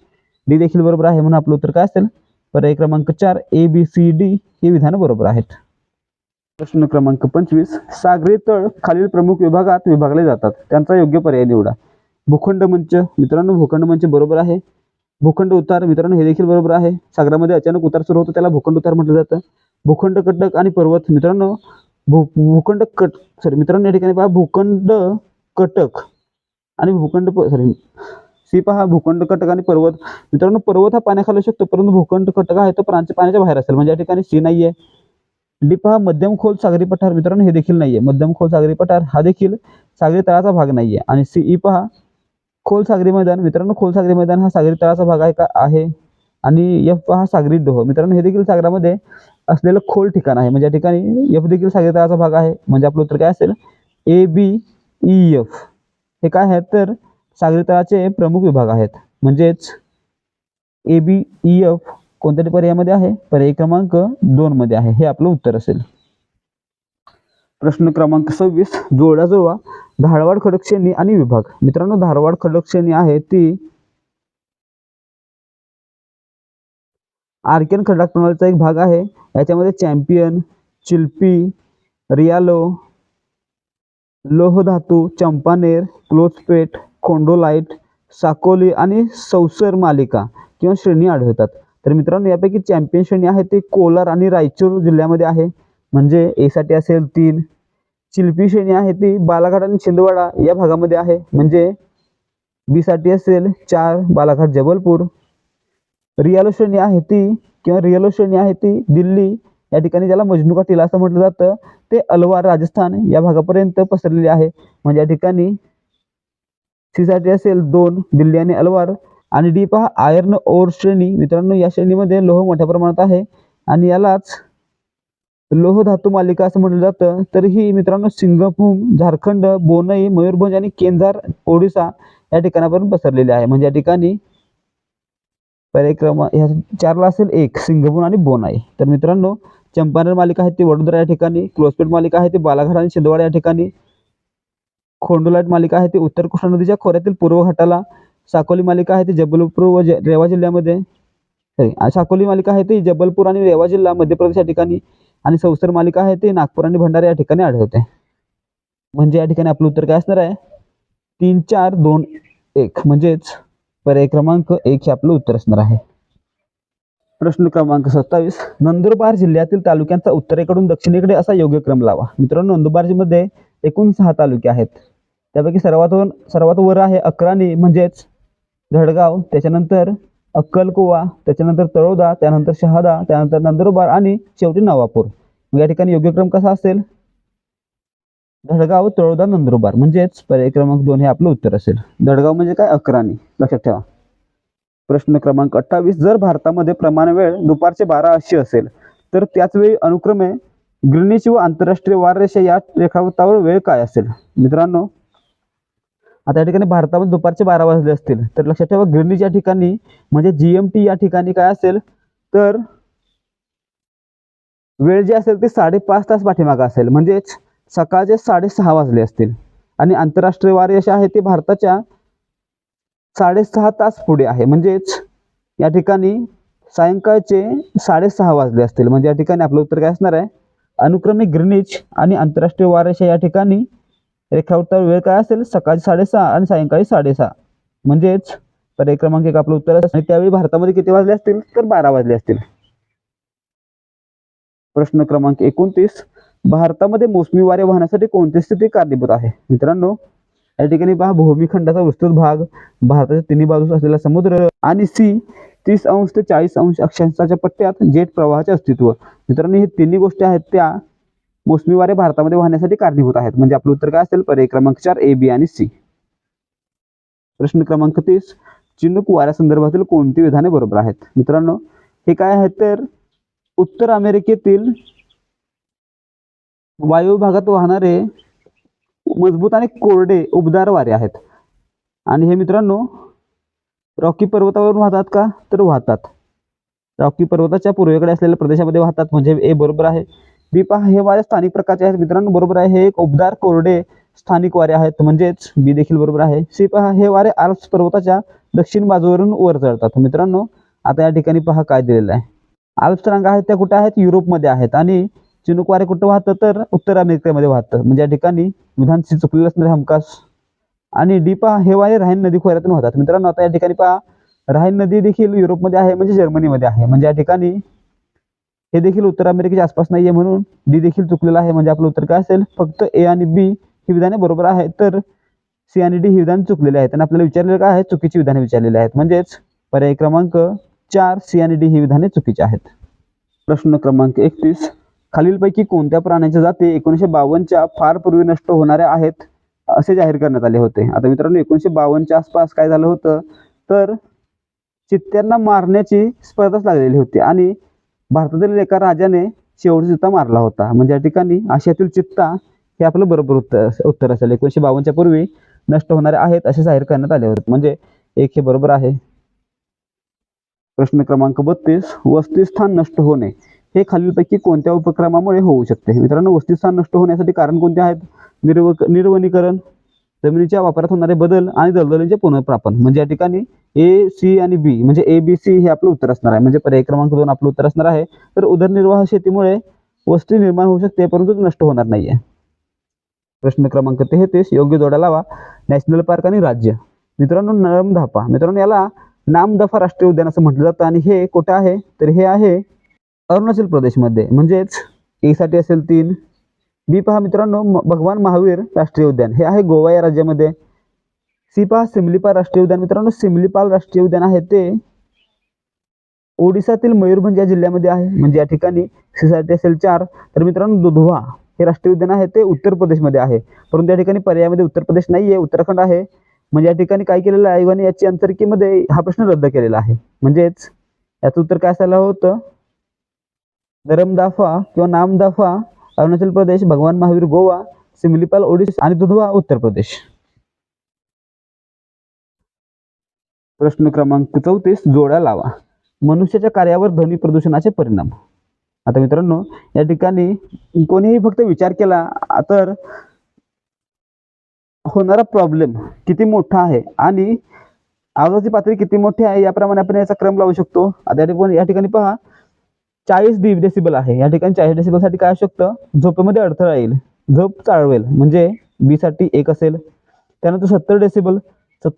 डी देखील बरोबर आहे. म्हणून आपलं उत्तर काय असेल, पर्याय क्रमांक 4 ए, बी, सी, डी ही विधानं बरोबर आहेत. प्रश्न क्रमांक 25, सागरी तळ खालील प्रमुख विभागात विभागले जातात, त्यांचा योग्य पर्याय निवडा. भूखंड मंच, मित्रांनो भूखंड मंच बरोबर आहे. भूखंड उतार, मित्रांनो हे देखील बरोबर आहे. सागरामध्ये अचानक उतार सुरू होतो त्याला भूखंड उतार म्हटलं जातं. भूखंड कटक आणि पर्वत, मित्रांनो मित्रांनो या ठिकाणी पहा, भूखंड कटक आणि सी पहा, भूखंड कटक आणि पर्वत. मित्रांनो, पर्वत हा पाण्याखाली शकतो, परंतु भूखंड कटक आहे तो पाण्याच्या बाहेर असेल, म्हणजे या ठिकाणी सी नाहीये. डी पहा, मध्यम खोल सागरी पठार, मित्रांनो हे देखील नाहीये. मध्यम खोल सागरी पठार हा देखील सागरी तळाचा भाग नाहीये. आणि सी पहा, खोल सागरी मैदान, मित्रांनो खोल सागरी मैदान हा सागरी तळाचा भाग आहे का आहे. आणि एफ पहा, सागरी डोह, मित्रांनो हे देखील सागरामध्ये असलेलं खोल ठिकाण आहे, म्हणजे या ठिकाणी एफ देखील सागरी तळाचा भाग आहे, म्हणजे आपलं उत्तर काय असेल, ए, बी, ई, एफ हे काय आहेत, तर सागरी तळाचे प्रमुख विभाग आहेत, म्हणजेच ए, बी, ई, एफ कोणत्या पर्यायामध्ये आहे, पर्याय क्रमांक 2 मध्ये आहे, हे आपलं उत्तर असेल. प्रश्न क्रमांक 26, जुळवा धारवाड खडकश्रेणी आणि विभाग. मित्रांनो, धारवाड खडकश्रेणी आहे ती आर्कियन खडक प्रणालीचा एक भाग आहे. याच्यामध्ये चॅम्पियन, चिल्पी, रियालो, लोह धातू, चंपानेर, क्लोथपेट, खोंडोलाइट, साकोली आणि सौसर मालिका किंवा श्रेणी आढळतात. तर मित्रांनो, यापैकी चॅम्पियन श्रेणी आहे ती कोलार आणि रायचूर जिल्ह्यामध्ये आहे, म्हणजे ए साठी असेल 3. चिल्पी श्रेणी आहे ती बालाघाट आणि छिंदवाडा या भागामध्ये आहे, म्हणजे बी साठी असेल 4 बालाघाट जबलपूर. रियालो श्रेणी आहे ती दिल्ली या ठिकाणी, ज्याला मजनू का टिला असं म्हटलं जातं, ते अलवार राजस्थान या भागापर्यंत पसरलेली आहे, म्हणजे या ठिकाणी सी साठी असेल 2 दिल्ली आणि अलवार. आणि डी पहा, आयर्न ओर श्रेणी, मित्रांनो या श्रेणीमध्ये लोह मोठ्या प्रमाणात आहे आणि यालाच लोह धातू मालिका असं म्हटलं जातं. तर ही मित्रांनो सिंगभूम, झारखंड, बोनई, मयूरभंज आणि केंझार ओडिसा या ठिकाणापर्यंत पसरलेली आहे, म्हणजे या ठिकाणी पर्याय क्रमांक ह्या 4ला असेल 1 सिंगभूम आणि बोनाई. तर मित्रांनो, चंपानेर मालिका आहे ती वडोदरा या ठिकाणी, क्लोथपेट मालिका आहे ती बालाघाट आणि छिंदवाडा या ठिकाणी, खोंडोलाइट मालिका आहे ती उत्तर कृष्णा नदीच्या खोऱ्यातील पूर्व घाटाला, साकोली मालिका आहे ती जबलपूर व रेवा जिल्ह्यामध्ये, साकोली मालिका आहे ती जबलपूर आणि रेवा जिल्हा मध्य प्रदेश या ठिकाणी, आणि सौसर मालिका आहे ती नागपूर आणि भंडारा या ठिकाणी आढळते. म्हणजे या ठिकाणी आपलं उत्तर काय असणार आहे? 3, 4, 2, 1 म्हणजेच पर्याय क्रमांक 1 हे आपलं उत्तर असणार आहे. प्रश्न क्रमांक 27, नंदुरबार जिल्ह्यातील तालुक्यांचा उत्तरेकडून दक्षिणेकडे असा योग्य क्रम लावा. मित्रांनो, नंदुरबार जिल्ह्यामध्ये एकूण 6 तालुके आहेत. त्यापैकी सर्वात वर आहे अक्राणी म्हणजेच धडगाव, त्याच्यानंतर अक्कलकुवा, त्याच्यानंतर तळोदा, त्यानंतर शहादा, त्यानंतर नंदुरबार आणि शेवटी नवापूर. मग या ठिकाणी योग्य क्रम कसा असेल? धडगाव, तळोदा, नंदुरबार म्हणजेच पर्याय क्रमांक 2 हे आपलं उत्तर असेल. धडगाव म्हणजे काय? अक्राणी, लक्षात ठेवा. प्रश्न क्रमांक 28, जर भारतामध्ये प्रमाण वेळ दुपारचे 12 अशी असेल तर त्याच वेळी अनुक्रमे ग्रीनिच व आंतरराष्ट्रीय वाररेषा या रेखावृत्तावर वेळ काय असेल? मित्रांनो, आता या ठिकाणी भारतामध्ये दुपारचे 12 वाजले असतील तर लक्षात ठेवा ग्रीनिच या ठिकाणी म्हणजे GMT या ठिकाणी काय असेल तर वेळ जी असेल ती 5.5 तास पाठीमागे असेल, म्हणजेच सकाळचे 6:30 वाजले असतील. आणि आंतरराष्ट्रीय वाररेषा आहे ती भारताच्या 6.5 तास पुढे आहे, म्हणजेच या ठिकाणी सायंकाळचे 6:30 वाजले असतील. म्हणजे या ठिकाणी आपलं उत्तर काय असणार आहे? अनुक्रमे ग्रीनिच आणि आंतरराष्ट्रीय वाररेषा या ठिकाणी रेखावृत्तावर वेळ काय असेल? सकाळी 6:30 आणि सायंकाळी 6:30, म्हणजेच पर्याय क्रमांक 1 आपलं उत्तर असेल. आणि त्यावेळी भारतामध्ये किती वाजले असतील तर 12 वाजले असतील. प्रश्न क्रमांक 29, भारतामध्ये मोसमी वारे वाहण्यासाठी कोणती स्थिती कारणीभूत आहे? मित्रांनो, या ठिकाणी पहा भूमिखंडाचा विस्तृत भाग, भारताच्या तिन्ही बाजूस असलेला समुद्र आणि सी 30 अंश ते 40 अंश अक्षांशाच्या पट्ट्यात जेट प्रवाहाचे अस्तित्व. मित्रांनो, ही तिन्ही गोष्टी आहेत त्या मोसमी वारे भारतामध्ये वाहण्यासाठी कारणीभूत आहेत. म्हणजे आपलं उत्तर काय असेल? पर्याय क्रमांक 4 A, B आणि C. प्रश्न क्रमांक 30, चिनूक वाऱ्यासंदर्भातील कोणती विधाने बरोबर आहेत? मित्रांनो, हे काय आहे तर उत्तर अमेरिकेतील वायू भागात वाहणारे मजबूत आणि कोरडे उबदार वारे आहेत. आणि हे मित्रांनो रॉकी पर्वतावरून वाहतात का? तर वाहतात. रॉकी पर्वताच्या पूर्वेकडे असलेल्या प्रदेशामध्ये वाहतात, म्हणजे ए बरोबर आहे. बी पहा, हे वारे स्थानिक प्रकारचे आहेत. मित्रांनो, बरोबर आहे, हे एक उबदार कोरडे स्थानिक वारे आहेत, म्हणजेच बी देखील बरोबर आहे. सी पहा, हे वारे आल्प्स पर्वताच्या दक्षिण बाजूवरून वर चढतात. मित्रांनो, आता या ठिकाणी पहा काय दिलेलं आहे. आल्प्स रांगा आहेत त्या कुठे आहेत? युरोपमध्ये आहेत. आणि चिनूक वारे कुठं वाहतं तर उत्तर अमेरिकेमध्ये वाहतं. म्हणजे या ठिकाणी विधान सी चुकलेलं असणार हमखास. आणि डी पहा, हे वारे राहीन नदी खोऱ्यातून वाहतात. मित्रांनो, आता या ठिकाणी पहा राहीन नदी देखील युरोपमध्ये आहे, म्हणजे जर्मनीमध्ये आहे. म्हणजे या ठिकाणी हे देखील उत्तर अमेरिकेच्या आसपास नाहीये, म्हणून डी देखील चुकलेलं आहे. म्हणजे आपलं उत्तर काय असेल? फक्त ए आणि बी ही विधाने बरोबर आहेत, तर सी आणि डी ही विधाने चुकलेली आहेत. आणि आपल्याला विचारलेलं काय आहे? चुकीची विधाने विचारलेली आहेत. म्हणजेच पर्याय क्रमांक 4 सी आणि डी ही विधाने चुकीची आहेत. प्रश्न क्रमांक 31, खालीलपैकी कोणत्या प्राण्यांच्या जाती 1952च्या फार पूर्वी नष्ट होणाऱ्या आहेत असे जाहीर करण्यात आले होते? आता मित्रांनो, 1952च्या आसपास काय झालं होतं तर चित्त्यांना मारण्याची स्पर्धाच लागलेली होती आणि भारतातील एका राजाने शेवटचा चित्ता मारला होता. म्हणजे या ठिकाणी आशियातील चित्ता हे आपलं बरोबर उत्तर असेल. 1952च्या पूर्वी नष्ट होणारे आहेत असे जाहीर करण्यात आले होते, म्हणजे 1 हे बरोबर आहे. प्रश्न क्रमांक 32, वसतिस्थान नष्ट होणे हे खालीलपैकी कोणत्या उपक्रमामुळे होऊ शकते? मित्रांनो, वसतिस्थान नष्ट होण्यासाठी कारण कोणते आहेत? निर्वनीकरण, जमिनीच्या वापरात होणारे बदल आणि दलदलींचे पुनर्प्रापन. म्हणजे या ठिकाणी ए, सी आणि बी म्हणजे ABC हे आपलं उत्तर असणार आहे. म्हणजे पर्याय क्रमांक 2 आपलं उत्तर असणार आहे. तर उदरनिर्वाह शेतीमुळे वस्ती निर्माण होऊ शकते, परंतु नष्ट होणार नाहीये. प्रश्न क्रमांक 33, योग्य जोड्या लावा. नॅशनल पार्क आणि राज्य. मित्रांनो, नामदफा. मित्रांनो, याला नामदफा राष्ट्रीय उद्यान असं म्हटलं जातं आणि हे कुठे आहे तर हे आहे अरुणाचल प्रदेशमध्ये. म्हणजेच ए साठी असेल 3. बी पहा मित्रांनो, भगवान महावीर राष्ट्रीय उद्यान हे आहे गोवा या राज्यामध्ये. सी पहा, सिमलीपाल राष्ट्रीय उद्यान. मित्रांनो, सिमलीपाल राष्ट्रीय उद्यान आहे ते ओडिसातील मयूरभंज या जिल्ह्यामध्ये आहे. म्हणजे या ठिकाणी सी साठी असेल 4. तर मित्रांनो, दुधवा हे राष्ट्रीय उद्यान आहे ते उत्तर प्रदेशमध्ये आहे, परंतु या ठिकाणी पर्यायामध्ये उत्तर प्रदेश नाहीये, उत्तराखंड आहे. म्हणजे या ठिकाणी काय केलेलं आहे आयोगाने याची अंतर्कीमध्ये हा प्रश्न रद्द केलेला आहे. म्हणजेच याचं उत्तर काय असायला होतं? नरमदाफा किंवा नामदफा अरुणाचल प्रदेश, भगवान महावीर गोवा, सिमलीपाल ओडिशा आणि दुधवा उत्तर प्रदेश. प्रश्न क्रमांक 34, जोड्या लावा. मनुष्याच्या कार्यावर ध्वनी प्रदूषणाचे परिणाम. आता मित्रांनो, या ठिकाणी कोणीही फक्त विचार केला तर होणारा प्रॉब्लेम किती मोठा आहे आणि आवाजाची पातळी किती मोठी आहे याप्रमाणे आपण याचा क्रम लावू शकतो. आता या ठिकाणी पहा 40 डेसिबल आहे. या ठिकाणी 40 डेसिबल साठी काय असू शकतं, झोपेमध्ये अडथळा येईल, झोप चाळवेल, म्हणजे बी साठी 1 असेल. त्यानंतर 70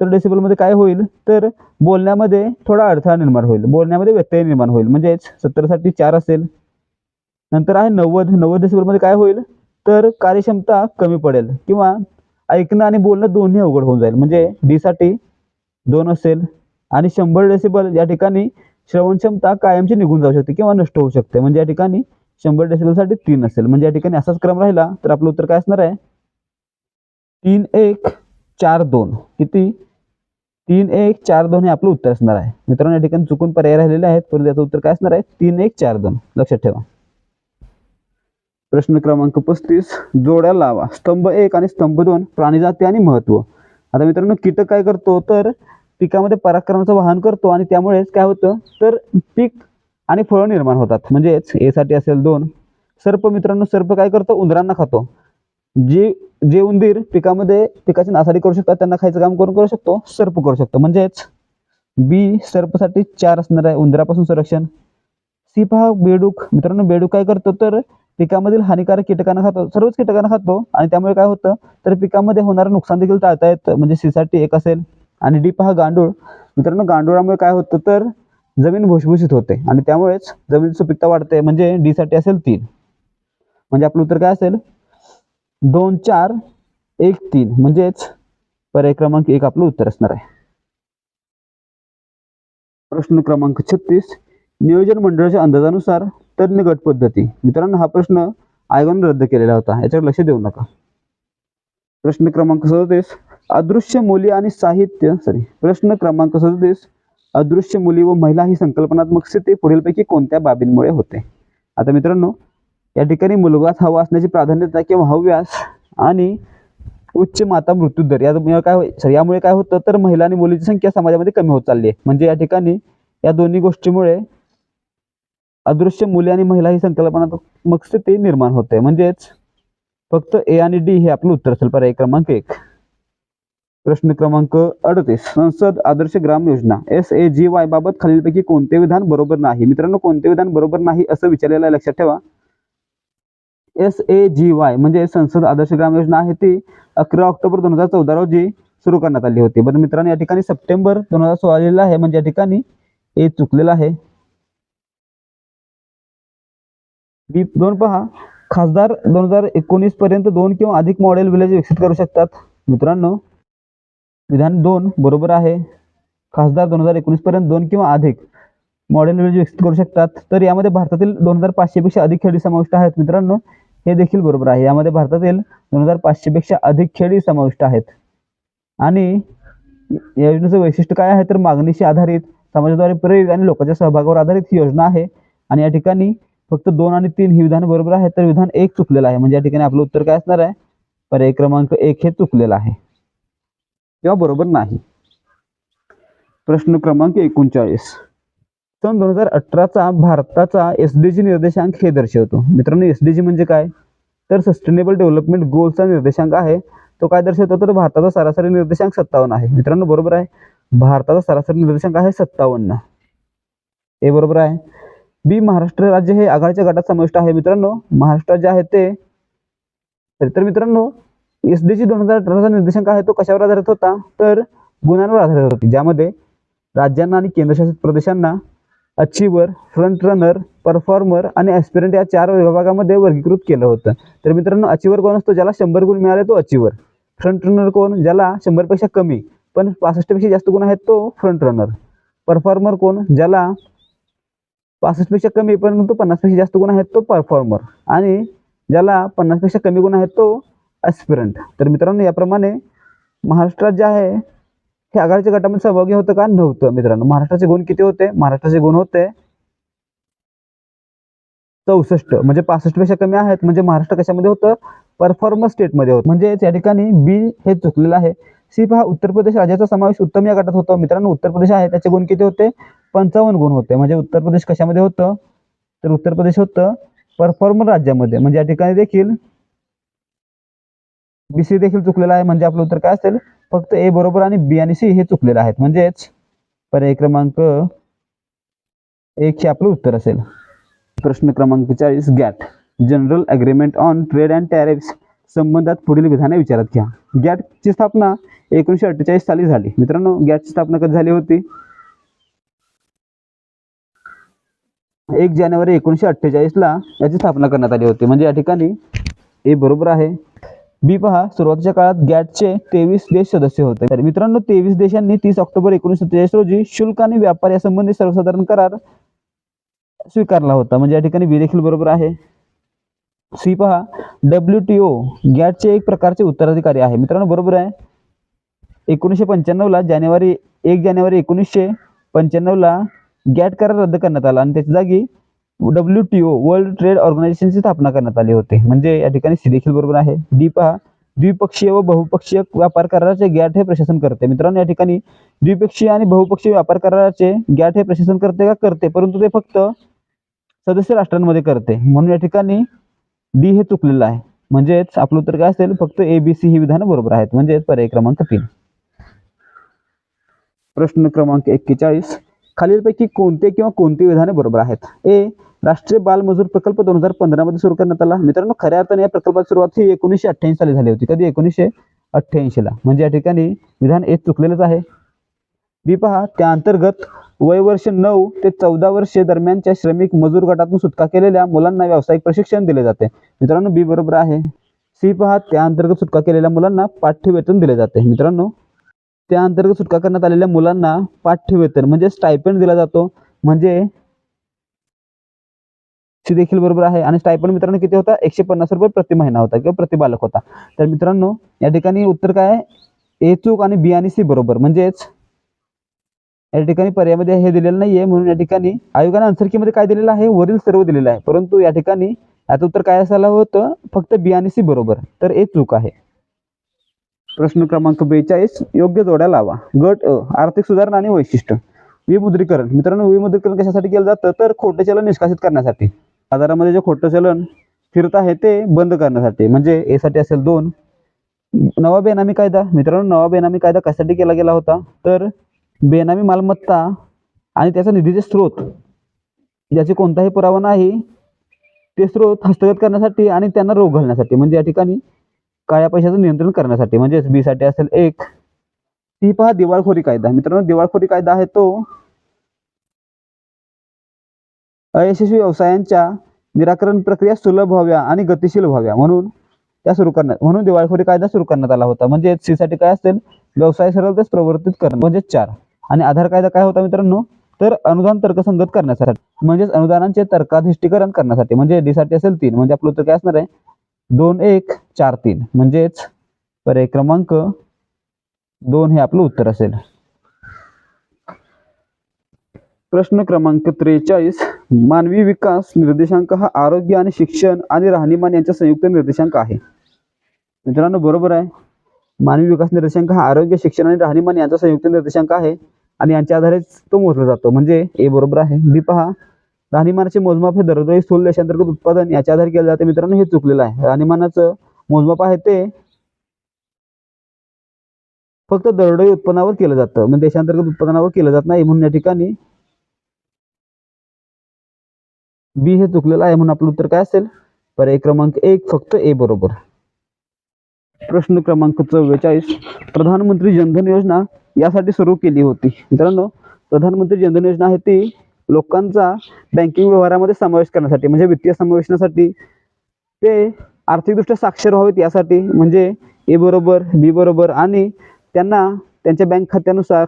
डेसिबल मध्ये काय होईल, तर बोलण्यामध्ये थोडा अडथळा निर्माण होईल, बोलण्यामध्ये व्यत्यय निर्माण होईल, म्हणजेच 70 साठी 4 असेल. नंतर आहे 90 डेसिबल मध्ये काय होईल, तर कार्यक्षमता कमी पडेल किंवा ऐकणं आणि बोलणं दोन्ही अवघड होऊन जाईल, म्हणजे डी साठी 2 असेल. आणि 100 डेसिबल या ठिकाणी श्रवण क्षमता कायमची निघून जाऊ शकते किंवा नष्ट होऊ शकते, म्हणजे या ठिकाणी 100 डेसिबल साठी 3 असेल. म्हणजे या ठिकाणी असाच क्रम राहिला तर आपलं उत्तर काय असणार आहे, 3 1 4 2. किती, 3 1 4 2 हे आपलं उत्तर असणार आहे. मित्रांनो या ठिकाणी चुकून पर्याय राहिलेले आहेत, परंतु याचं उत्तर काय असणार आहे, 3 1 4 2. लक्षात ठेवा. प्रश्न क्रमांक 35, जोड्या लावा. स्तंभ 1 आणि स्तंभ 2, प्राणीजाती आणि महत्व. आता मित्रांनो कीटक काय करतो, तर पिकामध्ये परागकणाचं वाहन करतो आणि त्यामुळेच काय होतं, तर पीक आणि फळं निर्माण होतात. म्हणजेच ए साठी असेल 2. सर्प, मित्रांनो सर्प काय करतो, उंदरांना खातो. जे जे उंदीर पिकामध्ये पिकाची नासाडी करू शकतात त्यांना खायचं काम कोण करू शकतो, सर्प करू शकतो. म्हणजेच बी सर्पसाठी 4 असणार आहे, उंदरापासून संरक्षण. सी पहा बेडूक. मित्रांनो बेडूक काय करतो, तर पिकामधील हानिकारक कीटकांना खातो, सर्वच कीटकांना खातो आणि त्यामुळे काय होतं, तर पिकामध्ये होणारं नुकसान देखील टाळता येतं, म्हणजे सी साठी 1 असेल. आणि डी पहा गांडूळ. मित्रांनो गांडुळामुळे काय होतं, तर जमीन भुसभुशीत होते आणि त्यामुळेच जमीन सुपीकता वाढते, म्हणजे डी साठी असेल 3. म्हणजे आपलं उत्तर काय असेल, 2 4 1 3. म्हणजेच पर्याय क्रमांक 1 आपलं उत्तर असणार आहे. प्रश्न क्रमांक 36, नियोजन मंडळाच्या अंदाजानुसार तज्ञ गट पद्धती. मित्रांनो हा प्रश्न आयोगाने रद्द केलेला होता, याच्यावर लक्ष देऊ नका. प्रश्न क्रमांक 37, अदृश्य मुली आणि साहित्य प्रश्न क्रमांक 37, अदृश्य मुली व महिला ही संकल्पनात्मक स्थिती पुढीलपैकी कोणत्या बाबींमुळे होते. आता मित्रांनो या ठिकाणी मुलगाच हवा असण्याची प्राधान्यता किंवा हव्यास आणि उच्च माता मृत्यू दर यामुळे काय होतं, तर महिला आणि मुलींची संख्या समाजामध्ये कमी होत चालली आहे. म्हणजे या ठिकाणी या दोन्ही गोष्टीमुळे अदृश्य मुली आणि महिला ही संकल्पनात्मक स्थिती निर्माण होते. म्हणजेच फक्त ए आणि डी हे आपलं उत्तर असेल, पर्याय क्रमांक 1. प्रश्न क्रमांक 38, संसद आदर्श ग्राम योजना SAGY बाबत खालीलपैकी कोणते विधान बरोबर नाही. मित्रांनो कोणते विधान बरोबर नाही असं विचारलेलं आहे, लक्षात ठेवा. SAGY म्हणजे संसद आदर्श ग्राम योजना आहे, ती 11 ऑक्टोबर 2014 रोजी सुरू करण्यात आली होती. बरं मित्रांनो या ठिकाणी सप्टेंबर 2016 लिहिलेलं आहे, म्हणजे या ठिकाणी ए चुकलेला आहे. बी 2 पहा, खासदार 2019 पर्यंत 2 किंवा अधिक मॉडेल विलेज विकसित करू शकतात. मित्रांनो विधान 2 बरोबर आहे. खासदार 2019 पर्यंत 2 किंवा अधिक मॉडेल विलेज विकसित करू शकतात. तर यामध्ये भारतातील 2500 पेक्षा अधिक खेडी समाविष्ट आहेत. मित्रांनो हे देखील बरोबर आहे, यामध्ये भारतातील 2500 पेक्षा अधिक खेडी समाविष्ट आहेत. आणि या योजनेचं वैशिष्ट्य काय आहे, तर मागणीशी आधारित, समाजाद्वारे प्रेरित आणि लोकांच्या सहभागावर आधारित ही योजना आहे. आणि या ठिकाणी फक्त 2 आणि 3 ही विधान बरोबर आहे, तर विधान 1 चुकलेलं आहे. म्हणजे या ठिकाणी आपलं उत्तर काय असणार आहे, पर्याय क्रमांक 1 हे चुकलेलं आहे किंवा बरोबर नाही. प्रश्न क्रमांक 39, सन 2018चा भारताचा SDG निर्देशांक हे दर्शवतो. मित्रांनो SDG म्हणजे काय, तर सस्टेनेबल डेव्हलपमेंट गोल्सचा निर्देशांक आहे. तो काय दर्शवतो, तर भारताचा सरासरी निर्देशांक 57 आहे. मित्रांनो बरोबर आहे, भारताचा सरासरी निर्देशांक आहे 57. हे बरोबर आहे. बी महाराष्ट्र राज्य हे आघाडीच्या गटात समाविष्ट आहे. मित्रांनो महाराष्ट्र राज्य आहे ते, तर मित्रांनो SDG 2018चा निर्देशांक आहे तो कशावर आधारित होता, तर गुणांवर आधारित होती, ज्यामध्ये राज्यांना आणि केंद्रशासित प्रदेशांना अचिव्हर, फ्रंट रनर, परफॉर्मर आणि ॲस्पिरंट या 4 विभागामध्ये वर्गीकृत केलं होतं. तर मित्रांनो अचिव्हर कोण असतो, ज्याला 100 गुण मिळाले तो अचिव्हर. फ्रंट रनर कोण, ज्याला 100 पेक्षा कमी पण 65 पेक्षा जास्त गुण आहेत तो फ्रंट रनर. परफॉर्मर कोण, ज्याला 65 पेक्षा कमी परंतु 50 पेक्षा जास्त गुण आहेत तो परफॉर्मर. आणि ज्याला 50 पेक्षा कमी गुण आहेत तो ॲस्पिरंट. तर मित्रांनो याप्रमाणे महाराष्ट्र राज्य आहे हे आघाडीच्या गटामध्ये सहभागी होतं का, नव्हतं. मित्रांनो महाराष्ट्राचे गुण किती होते, महाराष्ट्राचे गुण होते 64, म्हणजे 65 पेक्षा कमी आहेत. म्हणजे महाराष्ट्र कशामध्ये होतं, परफॉर्मन्स स्टेटमध्ये होतं. म्हणजे या ठिकाणी बी हे चुकलेलं आहे. सी पहा, उत्तर प्रदेश राज्याचा समावेश उत्तम या गटात होतो. मित्रांनो उत्तर प्रदेश आहे त्याचे गुण किती होते, 55 गुण होते. म्हणजे उत्तर प्रदेश कशामध्ये होतं, तर उत्तर प्रदेश होतं परफॉर्मर राज्यामध्ये. म्हणजे या ठिकाणी देखील बी सी देखील चुकलेला आहे, म्हणजे आपलं उत्तर काय असेल, फक्त ए बरोबर आणि बी आणि सी हे चुकलेले आहेत. म्हणजेच पर्याय क्रमांक 1 हे आपलं उत्तर असेल. प्रश्न क्रमांक 40 GATT general agreement on trade and tariffs संबंधात पुढील विधाने विचारात घ्या. गॅटची स्थापना 1948 साली झाली. मित्रांनो, गॅटची स्थापना कधी झाली होती? 1 जानेवारी 1948 ला याची स्थापना करण्यात आली होती. म्हणजे या ठिकाणी ए बरोबर आहे. बी पहा, सुरुवातीच्या काळात गॅटचे 23 देश सदस्य होते. तर मित्रांनो, 23 देशांनी 30 ऑक्टोबर 1947 रोजी शुल्क आणि व्यापार यासंबंधी सर्वसाधारण करार स्वीकारला होता. म्हणजे या ठिकाणी बी देखील बरोबर आहे. सी पहा, WTO गॅटचे एक प्रकारचे उत्तराधिकारी आहे. मित्रांनो, बरोबर आहे. 1995 ला 1 जानेवारी 1995 ला गॅट करार रद्द करण्यात आला आणि त्याच्या जागी WTO वर्ल्ड ट्रेड ऑर्गनायझेशनची स्थापना करण्यात आली होती. म्हणजे या ठिकाणी सी देखील बरोबर आहे. डी पहा, द्विपक्षीय व बहुपक्षीय व्यापार कराराचे गॅट हे प्रशासन करते. मित्रांनो, या ठिकाणी द्विपक्षीय आणि बहुपक्षीय व्यापार कराराचे गॅट हे प्रशासन करते का? करते, परंतु ते फक्त सदस्य राष्ट्रांमध्ये करते. म्हणून या ठिकाणी डी हे चुकलेलं आहे. म्हणजेच आपलं उत्तर काय असेल, फक्त ABC ही विधानं बरोबर आहेत. म्हणजे पर्याय क्रमांक 3. प्रश्न क्रमांक 41 खालीलपैकी कोणते किंवा कोणती विधाने बरोबर आहेत? ए, राष्ट्रीय बाल मजूर प्रकल्प 2015 मध्ये सुरू करण्यात आला. मित्रांनो, खऱ्या अर्थाने या प्रकल्पाची सुरुवात ही 1988 साली झाली होती. कधी? 1988 ला. म्हणजे या ठिकाणी विधान ए चुकलेलंच आहे. बी पहा, त्या अंतर्गत वय वर्ष 9 ते 14 वर्षे दरम्यानच्या श्रमिक मजूर गटातून सुटका केलेल्या मुलांना व्यावसायिक प्रशिक्षण दिले जाते. मित्रांनो, बी बरोबर आहे. सी पहा, त्या अंतर्गत सुटका केलेल्या मुलांना पाठ्यवेतन दिले जाते. मित्रांनो, त्या अंतर्गत सुटका करण्यात आलेल्या मुलांना पाठ्यवेतन म्हणजे स्टायपेंड दिला जातो. म्हणजे सी देखील बरोबर आहे. आणि स्टायपेंड मित्रांनो किती होता? 150 रुपये प्रति महिना होता किंवा प्रति बालक होता. तर मित्रांनो, या ठिकाणी उत्तर काय आहे? ए चूक आणि बी आणि सी बरोबर. म्हणजेच या ठिकाणी पर्यायामध्ये हे दिलेलं नाहीये. म्हणून या ठिकाणी आयोगाने आन्सर की मध्ये काय दिलेलं आहे? वरील सर्व दिलेलं आहे. परंतु या ठिकाणी याचं उत्तर काय असायला होतं? फक्त बी आणि सी बरोबर. तर ए चूक आहे. प्रश्न क्रमांक 42 योग्य जोड्या लावा. गट अ, आर्थिक सुधारणा आणि वैशिष्ट्य. विमुद्रीकरण. मित्रांनो, विमुद्रीकरण कशासाठी केलं जातं? तर खोटे चलन निष्कासित करण्यासाठी. बाजारामध्ये जे खोटं चलन फिरत आहे ते बंद करण्यासाठी. म्हणजे ए साठी असेल 2. नवा बेनामी कायदा. मित्रांनो, नवा बेनामी कायदा कशासाठी केला गेला होता? तर बेनामी मालमत्ता आणि त्याचा निधीचे स्रोत ज्याचे कोणताही पुरावा नाही ते स्रोत हस्तगत करण्यासाठी आणि त्यांना रोख घालण्यासाठी. म्हणजे या ठिकाणी काळ्या पैशाचं नियंत्रण करण्यासाठी. म्हणजेच बी साठी असेल 1. ती पहा, दिवाळखोरी कायदा. मित्रांनो, दिवाळखोरी कायदा आहे तो अयशस्वी व्यवसायांच्या निराकरण प्रक्रिया सुलभ व्हाव्या आणि गतिशील व्हाव्या म्हणून दिवाळखोरी कायदा सुरू करण्यात आला होता. म्हणजे सी साठी काय असेल? व्यवसाय सरळतेच प्रवर्तित करणं. म्हणजे 4. आणि आधार कायदा काय होता मित्रांनो? तर अनुदान तर्कसंगत करण्यासाठी. म्हणजेच अनुदानांचे तर्काधिष्ठीकरण करण्यासाठी. म्हणजे डी साठी असेल 3. म्हणजे आपलं उत्तर काय असणार आहे? 2 1 4 3. म्हणजेच पर्याय क्रमांक 2 हे आपलं उत्तर असेल. प्रश्न क्रमांक 43 मानवी विकास निर्देशांक हा आरोग्य आणि शिक्षण आणि राहणीमान यांचा संयुक्त निर्देशांक आहे. मित्रांनो, बरोबर आहे. मानवी विकास निर्देशांक हा आरोग्य, शिक्षण आणि राहणीमान यांचा संयुक्त निर्देशांक आहे आणि यांच्या आधारे तो मोजला जातो. म्हणजे ए बरोबर आहे. बी पहा, राहणीमानाचे मोजमाप हे दरडोई स्थूल देशांतर्गत उत्पादन याच्या आधारे केले जाते. मित्रांनो, हे चुकलेलं आहे. राहणीमानाचं मोजमाप आहे ते फक्त दरडोई उत्पन्नावर केलं जातं, म्हणजे देशांतर्गत उत्पादनावर केलं जात नाही. म्हणून या ठिकाणी बी हे चुकलेलं आहे. म्हणून आपलं उत्तर काय असेल? पर्याय क्रमांक 1 फक्त ए बरोबर. प्रश्न क्रमांक 44 प्रधानमंत्री जनधन योजना यासाठी सुरू केली होती. मित्रांनो, प्रधानमंत्री जनधन योजना आहे ती लोकांचा बँकिंग व्यवहारामध्ये समावेश करण्यासाठी. म्हणजे वित्तीय समावेशनासाठी, ते आर्थिकदृष्ट्या साक्षर व्हावेत यासाठी. म्हणजे ए बरोबर, बी बरोबर आणि त्यांना त्यांच्या बँक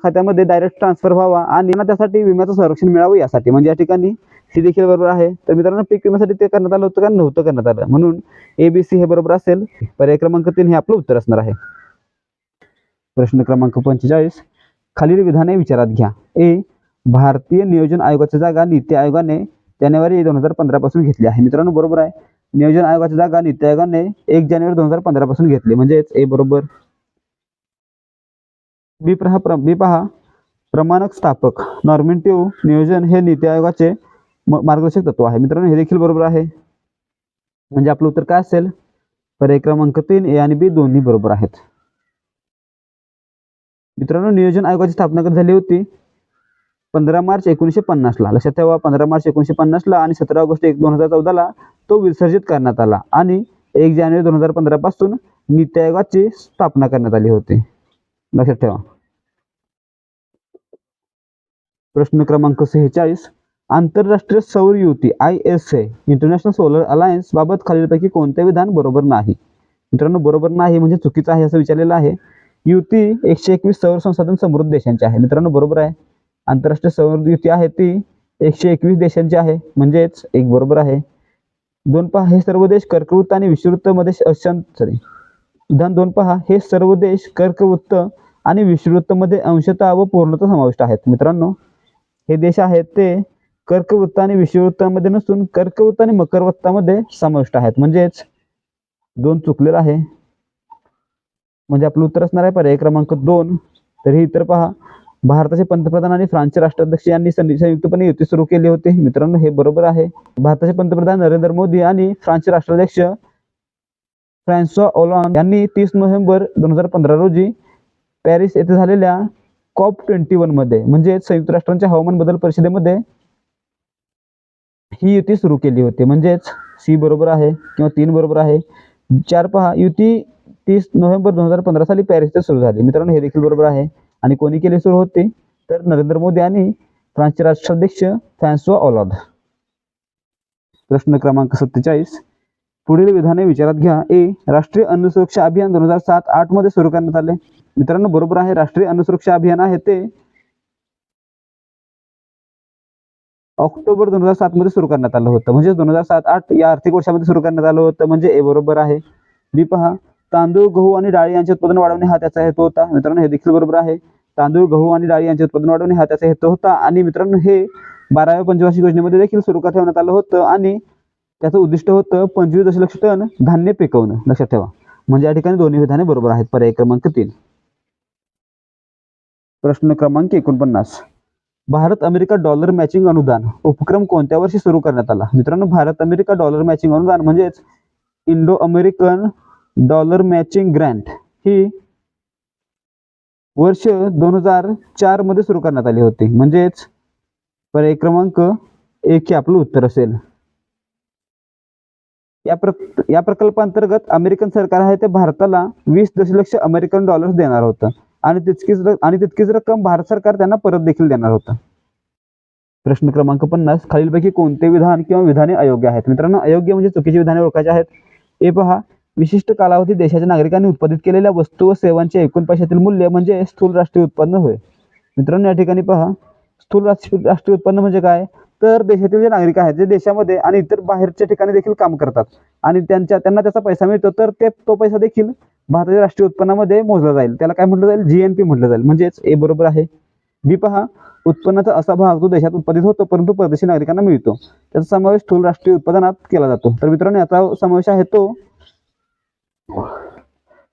खात्यामध्ये डायरेक्ट ट्रान्सफर व्हावा आणि त्यासाठी विम्याचं संरक्षण मिळावं यासाठी. म्हणजे या ठिकाणी सी देखील बरोबर आहे. तर मित्रांनो, पीक विम्यासाठी ते करण्यात आलं होतं का? नव्हतं करण्यात आलं. म्हणून ABC हे बरोबर असेल. पर्याय क्रमांक 3 हे आपलं उत्तर असणार आहे. प्रश्न क्रमांक 45 खालील विधाने विचारात घ्या. ए, भारतीय नियोजन आयोगाची जागा नीती आयोगाने जानेवारी 2015 पासून घेतली आहे. मित्रांनो, बरोबर आहे. नियोजन आयोगाची जागा नीती आयोगाने 1 जानेवारी 2015 पासून घेतली. म्हणजेच ए बरोबर. बी पहा, प्रमाणक स्थापक नॉर्मेटिव्ह नियोजन हे नीती आयोगाचे मार्गदर्शक तत्व आहे. मित्रांनो, हे देखील बरोबर आहे. म्हणजे आपलं उत्तर काय असेल? पर्याय क्रमांक 3 ए आणि बी दोन्ही बरोबर आहेत. मित्रांनो, नियोजन आयोगाची स्थापना कधी झाली होती? 15 मार्च 1950 ला. लक्षात ठेवा, 15 मार्च 1950 ला आणि 17 ऑगस्ट 2014 ला तो विसर्जित करण्यात आला आणि 1 जानेवारी 2015 पासून नीती आयोगाची स्थापना करण्यात आली होती. लक्षात ठेवा. प्रश्न क्रमांक 46, आंतरराष्ट्रीय सौर युती ISA इंटरनॅशनल सोलर अलायन्स बाबत खालीलपैकी कोणते विधान बरोबर नाही? मित्रांनो, बरोबर नाही म्हणजे चुकीचं आहे असं विचारलेलं आहे. युती 121 सौर संसाधन समृद्ध देशांची आहे. मित्रांनो, बरोबर आहे. आंतरराष्ट्रीय सौर युती आहे ती 121 देशांची आहे, म्हणजेच एक बरोबर आहे. 2 पहा, हे सर्व देश कर्कवृत्त आणि विषुववृत्तमध्ये विधान 2 पहा, हे सर्व देश कर्कवृत्त आणि विषुववृत्तमध्ये अंशतः व पूर्णतः समाविष्ट आहेत. मित्रांनो, हे देश आहेत ते कर्कवृत्त आणि विषुववृत्तामध्ये नसून कर्कवृत्त आणि मकरवृत्तामध्ये समाविष्ट आहेत, म्हणजेच 2 चुकलेलं आहे. म्हणजे आपलं उत्तर असणार आहे पर्याय क्रमांक 2. तर हे इतर पहा, भारताचे पंतप्रधान आणि फ्रान्सचे राष्ट्राध्यक्ष यांनी संयुक्तपणे युती सुरू केली होती. मित्रांनो, हे बरोबर आहे. भारताचे पंतप्रधान नरेंद्र मोदी आणि फ्रान्सचे राष्ट्राध्यक्ष फ्रान्सवा ओलांद यांनी 30 नोव्हेंबर 2015 रोजी पॅरिस येथे झालेल्या COP21 मध्ये म्हणजे संयुक्त राष्ट्रांच्या हवामान बदल परिषदेमध्ये ही युती सुरू केली होती, म्हणजेच सी बरोबर आहे किंवा 3 बरोबर आहे. 4 पहा, युती 30 नोव्हेंबर 2015 साली पॅरिस येथे सुरू झाली. मित्रांनो, हे देखील बरोबर आहे. आणि कोणी केली सुरू होती? तर नरेंद्र मोदी आणि फ्रान्सचे राष्ट्राध्यक्ष फ्रान्सवा ओलांद. प्रश्न क्रमांक 47, पुढील विधाने विचारात घ्या. ए, राष्ट्रीय अन्न सुरक्षा अभियान 2007-8 मध्ये सुरू करण्यात आले. मित्रांनो, बरोबर आहे. राष्ट्रीय अन्न सुरक्षा अभियान आहे ते ऑक्टोबर 2007 मध्ये सुरू करण्यात आलं होतं, म्हणजे 2007-8 या आर्थिक वर्षामध्ये सुरू करण्यात आलं होतं, म्हणजे ए बरोबर आहे. बी पहा, तांदूळ, गहू आणि डाळी यांचे उत्पादन वाढवणे हा त्याचा हेतू होता. मित्रांनो, हे देखील बरोबर आहे. तांदूळ, गहू आणि डाळी यांचे उत्पादन वाढवणे हा त्याचा हेतू होता. आणि मित्रांनो, हे 12व्या पंचवार्षिक योजनेमध्ये देखील सुरू ठेवण्यात आलं होतं आणि त्याचं उद्दिष्ट होतं 25 दशलक्ष टन धान्य पिकवणं. लक्षात ठेवा. म्हणजे या ठिकाणी दोन्ही विधाने बरोबर आहेत. पर्याय क्रमांक 3. प्रश्न क्रमांक 49, भारत अमेरिका डॉलर मॅचिंग अनुदान उपक्रम कोणत्या वर्षी सुरू करण्यात आला? मित्रांनो, भारत अमेरिका डॉलर मॅचिंग अनुदान म्हणजेच Indo American dollar matching grant ही वर्ष 2004 मध्ये सुरू करण्यात आली होती, म्हणजेच पर्याय क्रमांक 1 हे आपलं उत्तर असेल. या प्रकल्पांतर्गत अमेरिकन सरकार आहे ते भारताला 20 दशलक्ष अमेरिकन डॉलर्स देणार होतं आणि तितकीच रक्कम भारत सरकार त्यांना परत देखील देणार होतं. प्रश्न क्रमांक 50, खालीलपैकी कोणते विधान किंवा विधाने अयोग्य आहेत? मित्रांनो, अयोग्य म्हणजे चुकीची विधाने ओळखायची आहेत. ए पहा, विशिष्ट कालावधी देशाच्या नागरिकांनी उत्पादित केलेल्या वस्तू व सेवांचे एकूण पैशातील मूल्य म्हणजे स्थूल राष्ट्रीय उत्पन्न होय. मित्रांनो, या ठिकाणी पहा, स्थूल राष्ट्रीय उत्पन्न म्हणजे काय? तर देशातील जे नागरिक आहेत, जे देशामध्ये आणि इतर बाहेरच्या ठिकाणी देखील काम करतात आणि त्यांना त्याचा पैसा मिळतो, तर तो पैसा देखील भारताच्या राष्ट्रीय उत्पन्नामध्ये मोजला जाईल. त्याला काय म्हटलं जाईल? GNP म्हटलं जाईल, म्हणजेच ए बरोबर आहे. बी पहा, उत्पन्नाचा असा भाग जो देशात उत्पादित होतो परंतु परदेशी नागरिकांना मिळतो, त्याचा समावेश स्थूल राष्ट्रीय उत्पादनात केला जातो. तर मित्रांनो, याचा समावेश आहे तो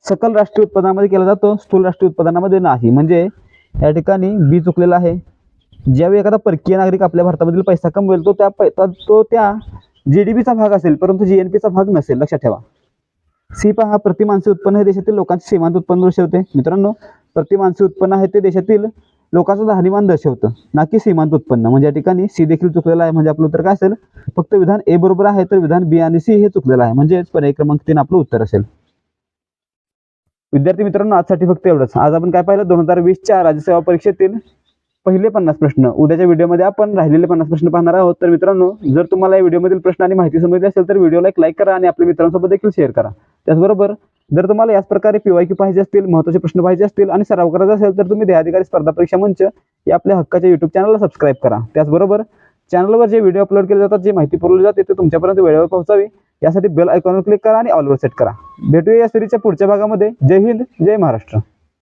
सकल राष्ट्रीय उत्पादनामध्ये केला जातो, स्थूल राष्ट्रीय उत्पादनामध्ये नाही. म्हणजे या ठिकाणी बी चुकलेला आहे. ज्यावेळी एखादा परकीय नागरिक आपल्या भारतामधील पैसा कमवेल तो त्या GDPचा भाग असेल परंतु GNPचा भाग नसेल. लक्षात ठेवा. सी पहा, प्रतिमानसी उत्पन्न हे देशातील लोकांचे सीमांत उत्पन्न दर्शवते. मित्रांनो, प्रतिमानसी उत्पन्न आहे ते देशातील लोकांचं राहणीमान दर्शवतं, ना की सीमांत उत्पन्न. म्हणजे या ठिकाणी सी देखील चुकलेला आहे. म्हणजे आपलं उत्तर काय असेल? फक्त विधान ए बरोबर आहे, तर विधान बी आणि सी हे चुकलेलं आहे. म्हणजेच पर्याय क्रमांक 3 आपलं उत्तर असेल. विद्यार्थी मित्रांनो, आजसाठी फक्त एवढंच. आज आपण काय पाहिलं? 2020च्या राज्यसेवा परीक्षेतील पहिले 50 प्रश्न. उद्याच्या व्हिडिओमध्ये आपण राहिलेले 50 प्रश्न पाहणार आहोत. तर मित्रांनो, जर तुम्हाला या व्हिडिओमधील प्रश्न आणि माहिती समजली असेल तर व्हिडिओला एक लाईक करा आणि आपल्या मित्रांसोबत देखील शेअर करा. त्याचबरोबर जर तुम्हाला याच प्रकारे PYQ पाहिजे असतील, महत्त्वाचे प्रश्न पाहिजे असतील आणि सराव करायचा असेल तर तुम्ही देहाधिकारी स्पर्धा परीक्षा मंच या आपल्या हक्काच्या YouTube चॅनलला सबस्क्राईब करा. त्याचबरोबर चॅनलवर जे व्हिडिओ अपलोड केले जातात, जी माहिती पुरवली जाते ते तुमच्यापर्यंत वेळेवर पोहोचावी यासाठी बेल आयकॉनवर क्लिक करा आणि ऑलवर सेट करा. भेटूया या सिरीजच्या पुढच्या भागामध्ये. जय हिंद, जय महाराष्ट्र.